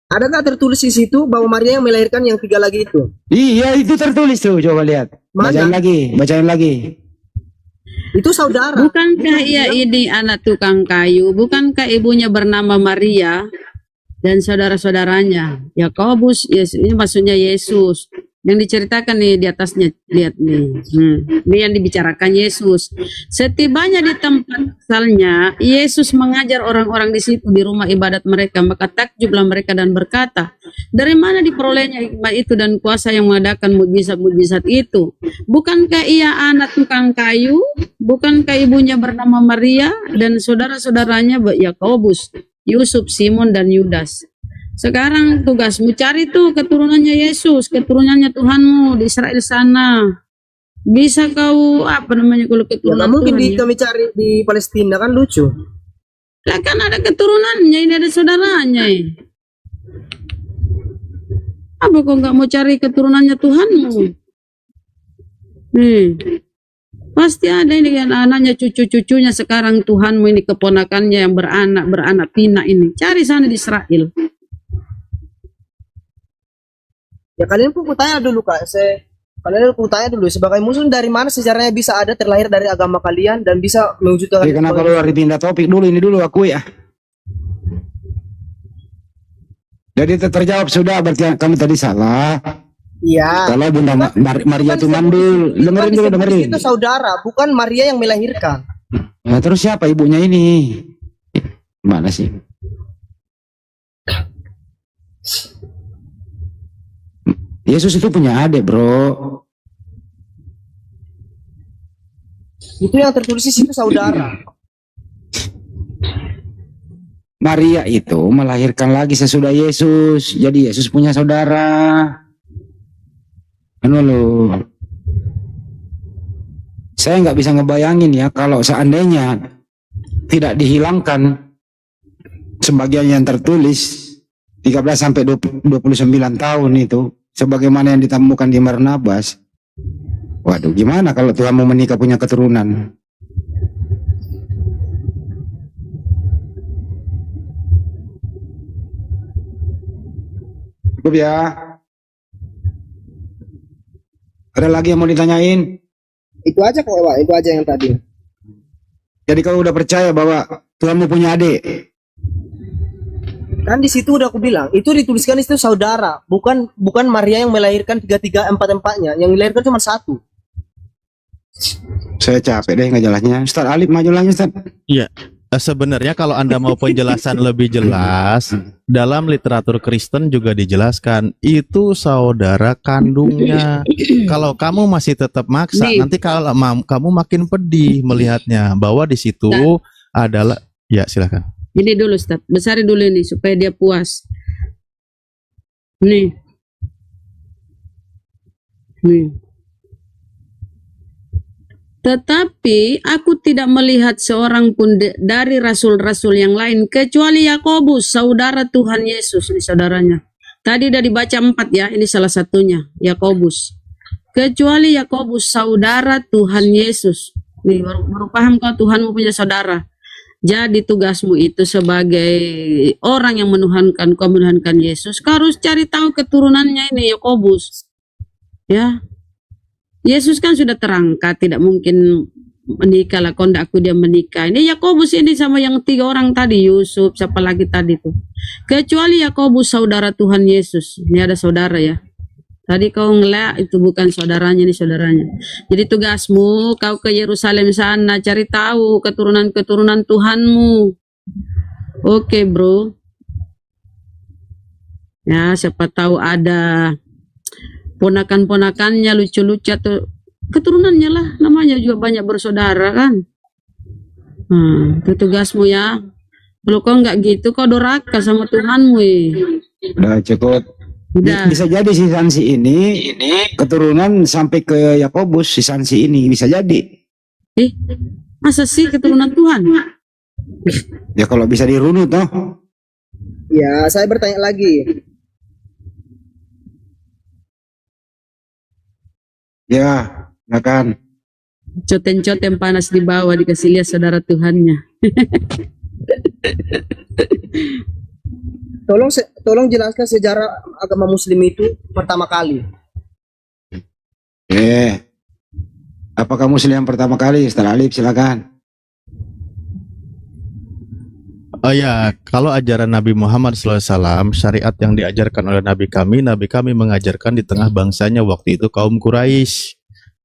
Ada nggak tertulis di situ bahwa Maria yang melahirkan yang 3 lagi itu? Iya, itu tertulis tuh, coba lihat. Bacain lagi. Itu saudara. Bukankah ia ini anak tukang kayu? Bukankah ibunya bernama Maria dan saudara-saudaranya Yakobus? Ini maksudnya Yesus. Yang diceritakan nih di atasnya, lihat nih. Ini yang dibicarakan Yesus. Setibanya di tempat asalnya, Yesus mengajar orang-orang di situ di rumah ibadat mereka. Maka takjublah mereka dan berkata, dari mana diperolehnya hikmah itu dan kuasa yang mengadakan mukjizat-mukjizat itu? Bukankah ia anak tukang kayu? Bukankah ibunya bernama Maria dan saudara-saudaranya Yakobus, Yusuf, Simon, dan Yudas? Sekarang tugasmu cari tuh keturunannya Yesus, keturunannya Tuhanmu di Israel sana. Bisa kau kalau keturunan mungkin kami cari di Palestina kan lucu. Lah kan ada keturunannya, ini ada saudaranya. Apa kau nggak mau cari keturunannya Tuhanmu? Pasti ada ini kan anaknya, cucu-cucunya sekarang Tuhanmu ini keponakannya yang beranak pinak ini. Cari sana di Israel. Ya kalian pun kutanya dulu Kak, kalian kutanya dulu sebagai muslim dari mana sejarahnya bisa ada terlahir dari agama kalian dan bisa mewujudkan. Kenapa lu harus pindah topik dulu, ini dulu aku ya. Jadi terjawab sudah, berarti kamu tadi salah. Iya. Kalau Bunda Maria itu mandul, dengerin. Itu saudara, bukan Maria yang melahirkan. Nah, terus siapa ibunya ini? Mana sih? Yesus itu punya adik bro. Itu yang tertulis di situ saudara. Maria itu melahirkan lagi sesudah Yesus. Jadi Yesus punya saudara. Anu loh. Saya nggak bisa ngebayangin ya kalau seandainya tidak dihilangkan sebagian yang tertulis 13 sampai 29 tahun itu. Sebagaimana yang ditemukan di Barnabas. Waduh, gimana kalau Tuhan mau menikah punya keturunan? Cukup ya. Ada lagi yang mau ditanyain? Itu aja kok Pak, itu aja yang tadi. Jadi kau udah percaya bahwa Tuhan mau punya adik? Kan di situ udah aku bilang, itu dituliskan itu saudara, bukan Maria yang melahirkan 3 4-4-nya, yang dilahirkan cuma 1. Saya capek deh ngejalannya. Ustaz Alif maju lagi Ustaz. Iya. Sebenarnya kalau Anda mau penjelasan lebih jelas, dalam literatur Kristen juga dijelaskan itu saudara kandungnya. Kalau kamu masih tetap maksa, Nih. nanti kalau kamu makin pedih melihatnya bahwa di situ adalah ya silakan. Ini dulu Ustaz, besarin dulu ini supaya dia puas. Nih. Nih. Tetapi aku tidak melihat seorang pun dari rasul-rasul yang lain kecuali Yakobus, saudara Tuhan Yesus. Ini saudaranya. Tadi udah dibaca 4 ya, ini salah satunya, Yakobus. Kecuali Yakobus, saudara Tuhan Yesus. Nih, baru paham kau Tuhanmu punya saudara. Jadi tugasmu itu sebagai orang yang kau menuhankan Yesus, kau harus cari tahu keturunannya ini, Yakobus. Ya. Yesus kan sudah terangkat, tidak mungkin menikah lah, kalau aku dia menikah. Ini Yakobus ini sama yang 3 orang tadi, Yusuf, siapa lagi tadi tuh. Kecuali Yakobus, saudara Tuhan Yesus. Ini ada saudara ya. Tadi kau ngeliat itu bukan saudaranya, ini saudaranya. Jadi tugasmu kau ke Yerusalem sana, cari tahu keturunan-keturunan Tuhanmu. Oke bro. Ya siapa tahu ada ponakan-ponakannya lucu-lucu atau keturunannya lah, namanya juga banyak bersaudara kan. Itu tugasmu ya. Kalau kau nggak gitu kau doraka sama Tuhanmu. Udah cukup. Udah. Bisa jadi si Sansi ini keturunan sampai ke Yakobus, si Sansi ini bisa jadi. Masa sih keturunan Tuhan? Ya kalau bisa dirunut toh. Ya, saya bertanya lagi. Ya kan. Coten-coten panas di bawah dikasih lihat saudara Tuhannya. Tolong jelaskan sejarah agama Muslim itu pertama kali. Apakah Muslim yang pertama kali? Ustaz Alif silakan. Oh ya, kalau ajaran Nabi Muhammad SAW, syariat yang diajarkan oleh Nabi kami mengajarkan di tengah bangsanya waktu itu kaum Quraisy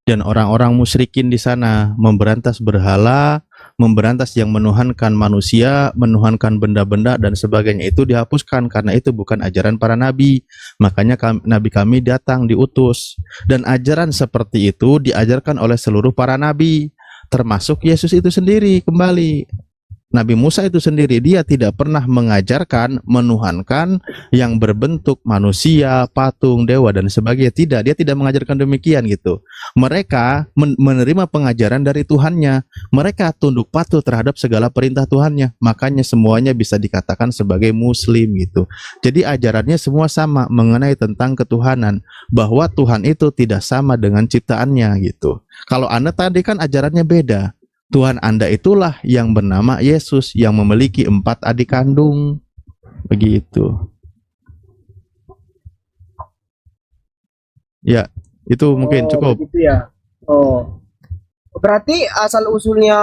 dan orang-orang musyrikin di sana, memberantas berhala, memberantas yang menuhankan manusia, menuhankan benda-benda dan sebagainya, itu dihapuskan karena itu bukan ajaran para nabi. Makanya Nabi kami datang diutus, dan ajaran seperti itu diajarkan oleh seluruh para nabi, termasuk Yesus itu sendiri. Kembali Nabi Musa itu sendiri, dia tidak pernah mengajarkan menuhankan yang berbentuk manusia, patung, dewa dan sebagainya. Tidak, dia tidak mengajarkan demikian gitu. Mereka menerima pengajaran dari Tuhannya. Mereka tunduk patuh terhadap segala perintah Tuhannya. Makanya semuanya bisa dikatakan sebagai Muslim gitu. Jadi ajarannya semua sama mengenai tentang ketuhanan, bahwa Tuhan itu tidak sama dengan ciptaannya gitu. Kalau Anda tadi kan ajarannya beda. Tuhan Anda itulah yang bernama Yesus, yang memiliki 4 adik kandung. Begitu. Ya, itu mungkin cukup. Gitu ya. Oh. Berarti asal usulnya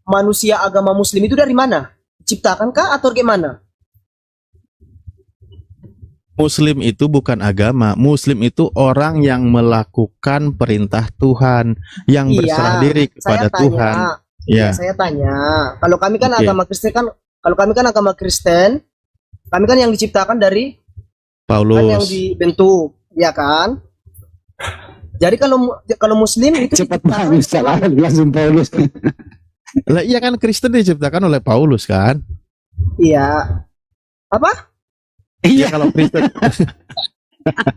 manusia agama Muslim itu dari mana? Ciptakankah atau gimana? Muslim itu bukan agama. Muslim itu orang yang melakukan perintah Tuhan, yang berserah diri kepada Tuhan. Ya. Saya tanya, kalau kami kan agama Kristen kami kan yang diciptakan dari Paulus, kan yang dibentuk, ya kan? Jadi kalau Muslim itu cepat banget salah langsung Paulus. Lah iya kan, Kristen diciptakan oleh Paulus kan? Iya. Apa? Iya kalau Kristen.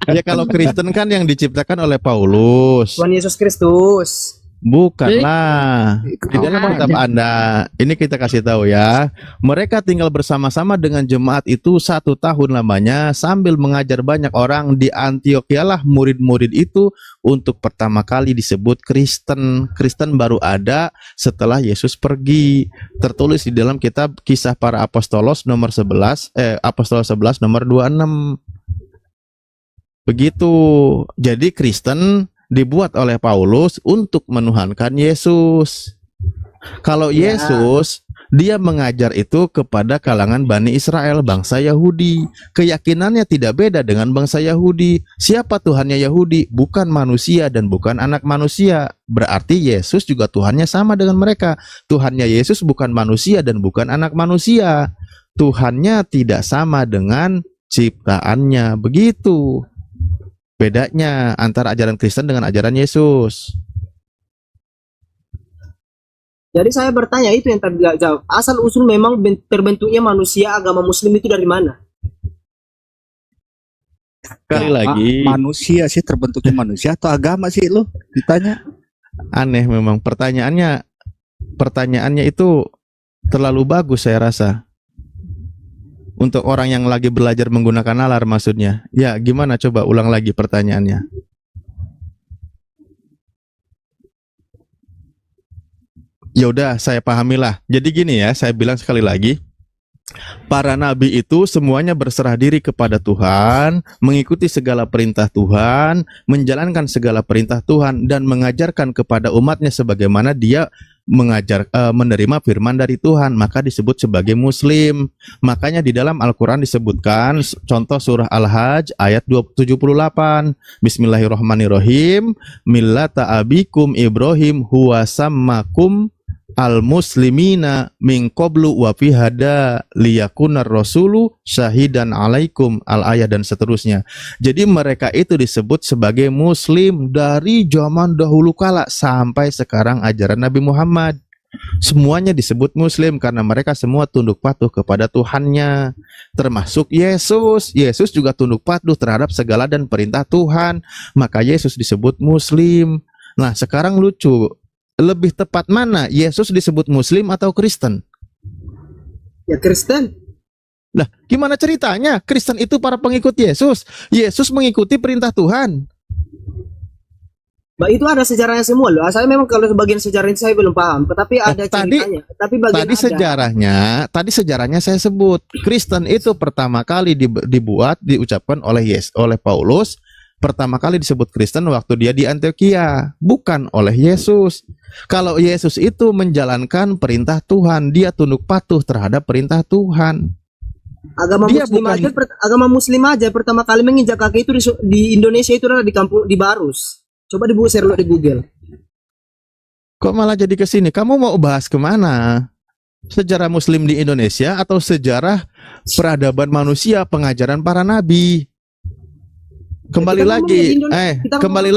Ya kalau Kristen kan yang diciptakan oleh Paulus. Tuhan Yesus Kristus. Bukanlah. Di dalam kitab Anda, ini kita kasih tahu ya. Mereka tinggal bersama-sama dengan jemaat itu 1 tahun lamanya sambil mengajar banyak orang. Di Antiokhia lah murid-murid itu untuk pertama kali disebut Kristen. Kristen baru ada setelah Yesus pergi. Tertulis di dalam kitab Kisah Para Apostolos nomor 11, Apostol 11 nomor 26. Begitu. Jadi Kristen dibuat oleh Paulus untuk menuhankan Yesus. Kalau Yesus Dia mengajar itu kepada kalangan Bani Israel, bangsa Yahudi. Keyakinannya tidak beda dengan bangsa Yahudi. Siapa Tuhannya Yahudi? Bukan manusia dan bukan anak manusia. Berarti Yesus juga Tuhannya sama dengan mereka. Tuhannya Yesus bukan manusia dan bukan anak manusia. Tuhannya tidak sama dengan ciptaannya. Begitu bedanya antara ajaran Kristen dengan ajaran Yesus. Jadi saya bertanya itu yang tadi nggak jawab. Asal usul memang terbentuknya manusia agama Muslim itu dari mana? Sekali lagi, manusia sih terbentuknya manusia atau agama sih lo ditanya? Aneh memang pertanyaannya itu terlalu bagus saya rasa. Untuk orang yang lagi belajar menggunakan nalar maksudnya. Ya, gimana coba ulang lagi pertanyaannya? Ya udah, saya pahamilah. Jadi gini ya, saya bilang sekali lagi. Para nabi itu semuanya berserah diri kepada Tuhan, mengikuti segala perintah Tuhan, menjalankan segala perintah Tuhan, dan mengajarkan kepada umatnya sebagaimana dia menerima firman dari Tuhan, maka disebut sebagai Muslim. Makanya di dalam Al-Quran disebutkan, contoh surah Al-Hajj ayat 78, Bismillahirrahmanirrahim, Millata abikum Ibrahim huwa sammakum al-muslimina min qablu wa fi hada liyakunar rasulu syahidan alaikum, al-ayat dan seterusnya. Jadi mereka itu disebut sebagai muslim dari zaman dahulu kala sampai sekarang ajaran Nabi Muhammad. Semuanya disebut muslim karena mereka semua tunduk patuh kepada Tuhannya, termasuk Yesus. Yesus juga tunduk patuh terhadap segala dan perintah Tuhan, maka Yesus disebut muslim. Nah, sekarang lucu, lebih tepat mana, Yesus disebut Muslim atau Kristen? Ya Kristen. Lah, gimana ceritanya? Kristen itu para pengikut Yesus. Yesus mengikuti perintah Tuhan. Mbak, itu ada sejarahnya semua loh. Saya memang kalau sebagian sejarah ini saya belum paham, tetapi ada ceritanya. Tapi Tadi sejarahnya saya sebut. Kristen itu pertama kali diucapkan oleh Paulus. Pertama kali disebut Kristen waktu dia di Antioquia, bukan oleh Yesus. Kalau Yesus itu menjalankan perintah Tuhan, dia tunduk patuh terhadap perintah Tuhan. Agama Muslim aja pertama kali menginjak kaki itu di Indonesia itu adalah di kampung di Barus. Coba share di Google. Kok malah jadi ke sini? Kamu mau bahas kemana? Sejarah Muslim di Indonesia atau sejarah peradaban manusia, pengajaran para nabi? Kembali lagi, kembali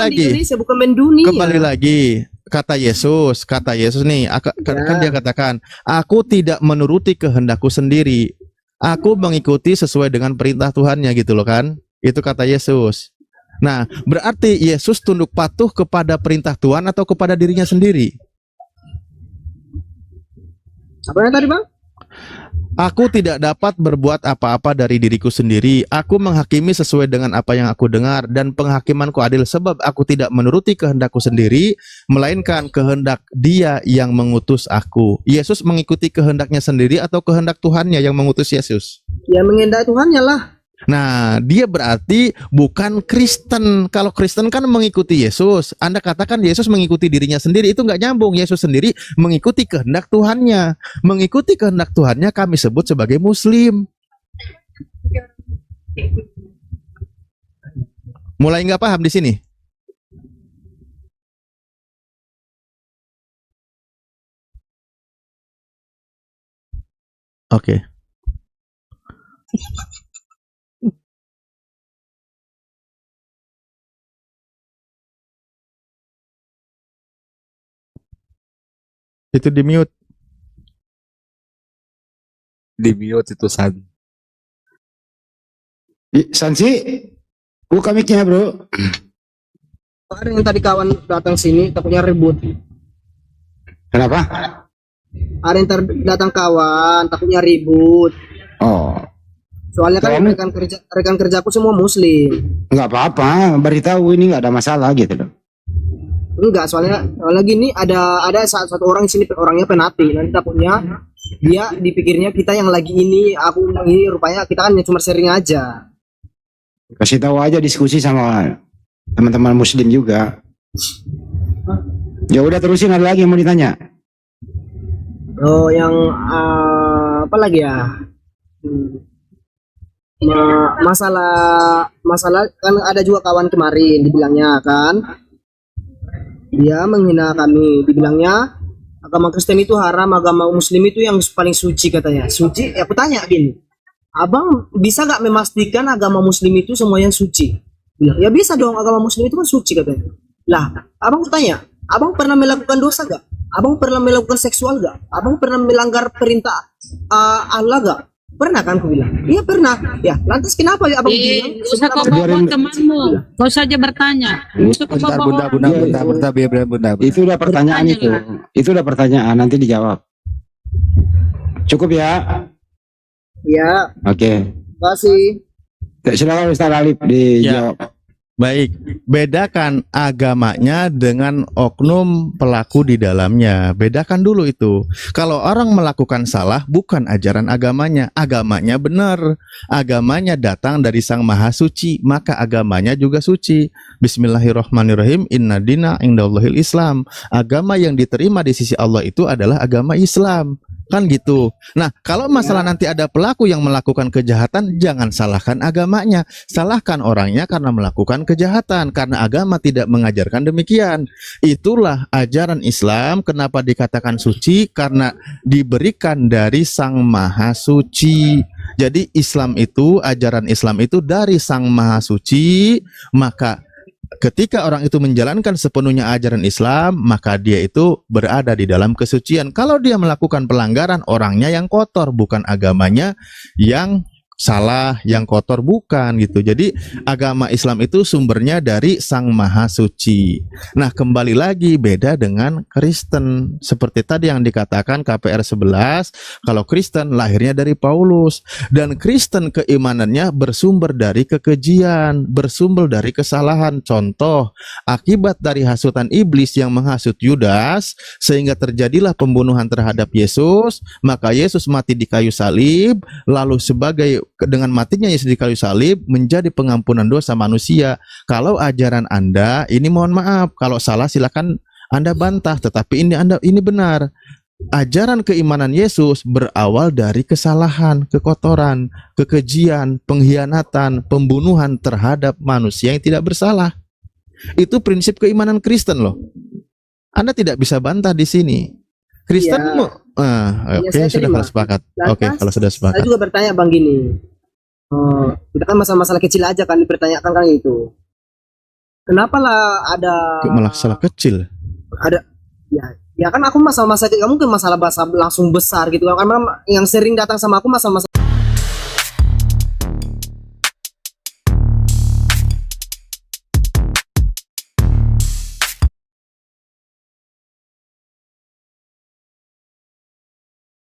lagi, kata Yesus nih, kan dia katakan, aku tidak menuruti kehendakku sendiri, aku mengikuti sesuai dengan perintah Tuhannya gitu loh kan, itu kata Yesus. Nah, berarti Yesus tunduk patuh kepada perintah Tuhan atau kepada dirinya sendiri? Apa yang tadi Bang? Aku tidak dapat berbuat apa-apa dari diriku sendiri. Aku menghakimi sesuai dengan apa yang aku dengar, dan penghakimanku adil sebab aku tidak menuruti kehendakku sendiri, melainkan kehendak Dia yang mengutus aku. Yesus mengikuti kehendaknya sendiri atau kehendak Tuhannya yang mengutus Yesus? Ya mengendaki Tuhannya lah. Nah, dia berarti bukan Kristen. Kalau Kristen kan mengikuti Yesus. Anda katakan Yesus mengikuti dirinya sendiri, itu nggak nyambung. Yesus sendiri mengikuti kehendak Tuhannya. Mengikuti kehendak Tuhannya kami sebut sebagai Muslim. Mulai nggak paham di sini? Oke. Itu di mute. Di mute itu San. Sansi, buka mic-nya bro. Ada yang tadi kawan datang sini takutnya ribut. Kenapa? Ada yang datang kawan takutnya ribut. Oh. Soalnya kan rekan kerjaku semua Muslim. Nggak apa-apa, beritahu ini nggak ada masalah gitu loh. Enggak, soalnya gini ada satu orang di sini orangnya penati. Nanti takutnya dia dipikirnya kita yang lagi ini, aku ini rupanya kita kan cuma sharing aja. Kasih tahu aja, diskusi sama teman-teman Muslim juga. Ya udah terusin, ada lagi yang mau ditanya? Oh, yang apa lagi ya? Masalah kan ada juga kawan kemarin dibilangnya kan, dia menghina kami, dibilangnya agama Kristen itu haram, agama Muslim itu yang paling suci katanya. Suci? Ya aku tanya gini, abang bisa nggak memastikan agama Muslim itu semua yang suci? Bilang, ya bisa dong, agama Muslim itu kan suci katanya. Lah, abang tanya, abang pernah melakukan dosa gak? Abang pernah melakukan seksual gak? Abang pernah melanggar perintah Allah gak? Pernah kan? Aku bilang, iya pernah. Ya, lantas kenapa ya abang bilang? Usah kau bawa temanmu, kau saja bertanya. Usah kau bawa. Bunda. Itu udah pertanyaan itu. Itu udah pertanyaan, nanti dijawab. Cukup ya? Ya. Oke. Terima kasih. Silakan Ustaz Alif dijawab. Baik, bedakan agamanya dengan oknum pelaku di dalamnya. Bedakan dulu itu. Kalau orang melakukan salah, bukan ajaran agamanya. Agamanya benar. Agamanya datang dari Sang Maha Suci, maka agamanya juga suci. Bismillahirrahmanirrahim. Inna dina indallahil Islam. Agama yang diterima di sisi Allah itu adalah agama Islam. Kan gitu. Nah, kalau masalah nanti ada pelaku yang melakukan kejahatan, jangan salahkan agamanya. Salahkan orangnya karena melakukan kejahatan, karena agama tidak mengajarkan demikian. Itulah ajaran Islam. Kenapa dikatakan suci? Karena diberikan dari Sang Maha Suci. Jadi Islam itu, ajaran Islam itu dari Sang Maha Suci. Maka ketika orang itu menjalankan sepenuhnya ajaran Islam, maka dia itu berada di dalam kesucian. Kalau dia melakukan pelanggaran, orangnya yang kotor, bukan agamanya yang salah, yang kotor, bukan gitu. Jadi agama Islam itu sumbernya dari Sang Maha Suci. Nah, kembali lagi beda dengan Kristen. Seperti tadi yang dikatakan KPR 11, kalau Kristen lahirnya dari Paulus, dan Kristen keimanannya bersumber dari kekejian, bersumber dari kesalahan. Contoh, akibat dari hasutan iblis yang menghasut Yudas sehingga terjadilah pembunuhan terhadap Yesus, maka Yesus mati di kayu salib, lalu sebagai dengan matinya Yesus di kayu salib menjadi pengampunan dosa manusia. Kalau ajaran Anda ini, mohon maaf, kalau salah silakan Anda bantah, tetapi ini benar. Ajaran keimanan Yesus berawal dari kesalahan, kekotoran, kekejian, pengkhianatan, pembunuhan terhadap manusia yang tidak bersalah. Itu prinsip keimanan Kristen loh. Anda tidak bisa bantah di sini. Kristen oke, sudah kalau sepakat. Oke, kalau sudah sepakat. Saya juga bertanya Bang gini. Kita kan masalah-masalah kecil aja kan dipertanyakan kan itu. Kenapa lah ada masalah kecil? Ada ya kan aku masalah-masalah, nggak mungkin masalah langsung besar gitu kan. Karena yang sering datang sama aku masalah-masalah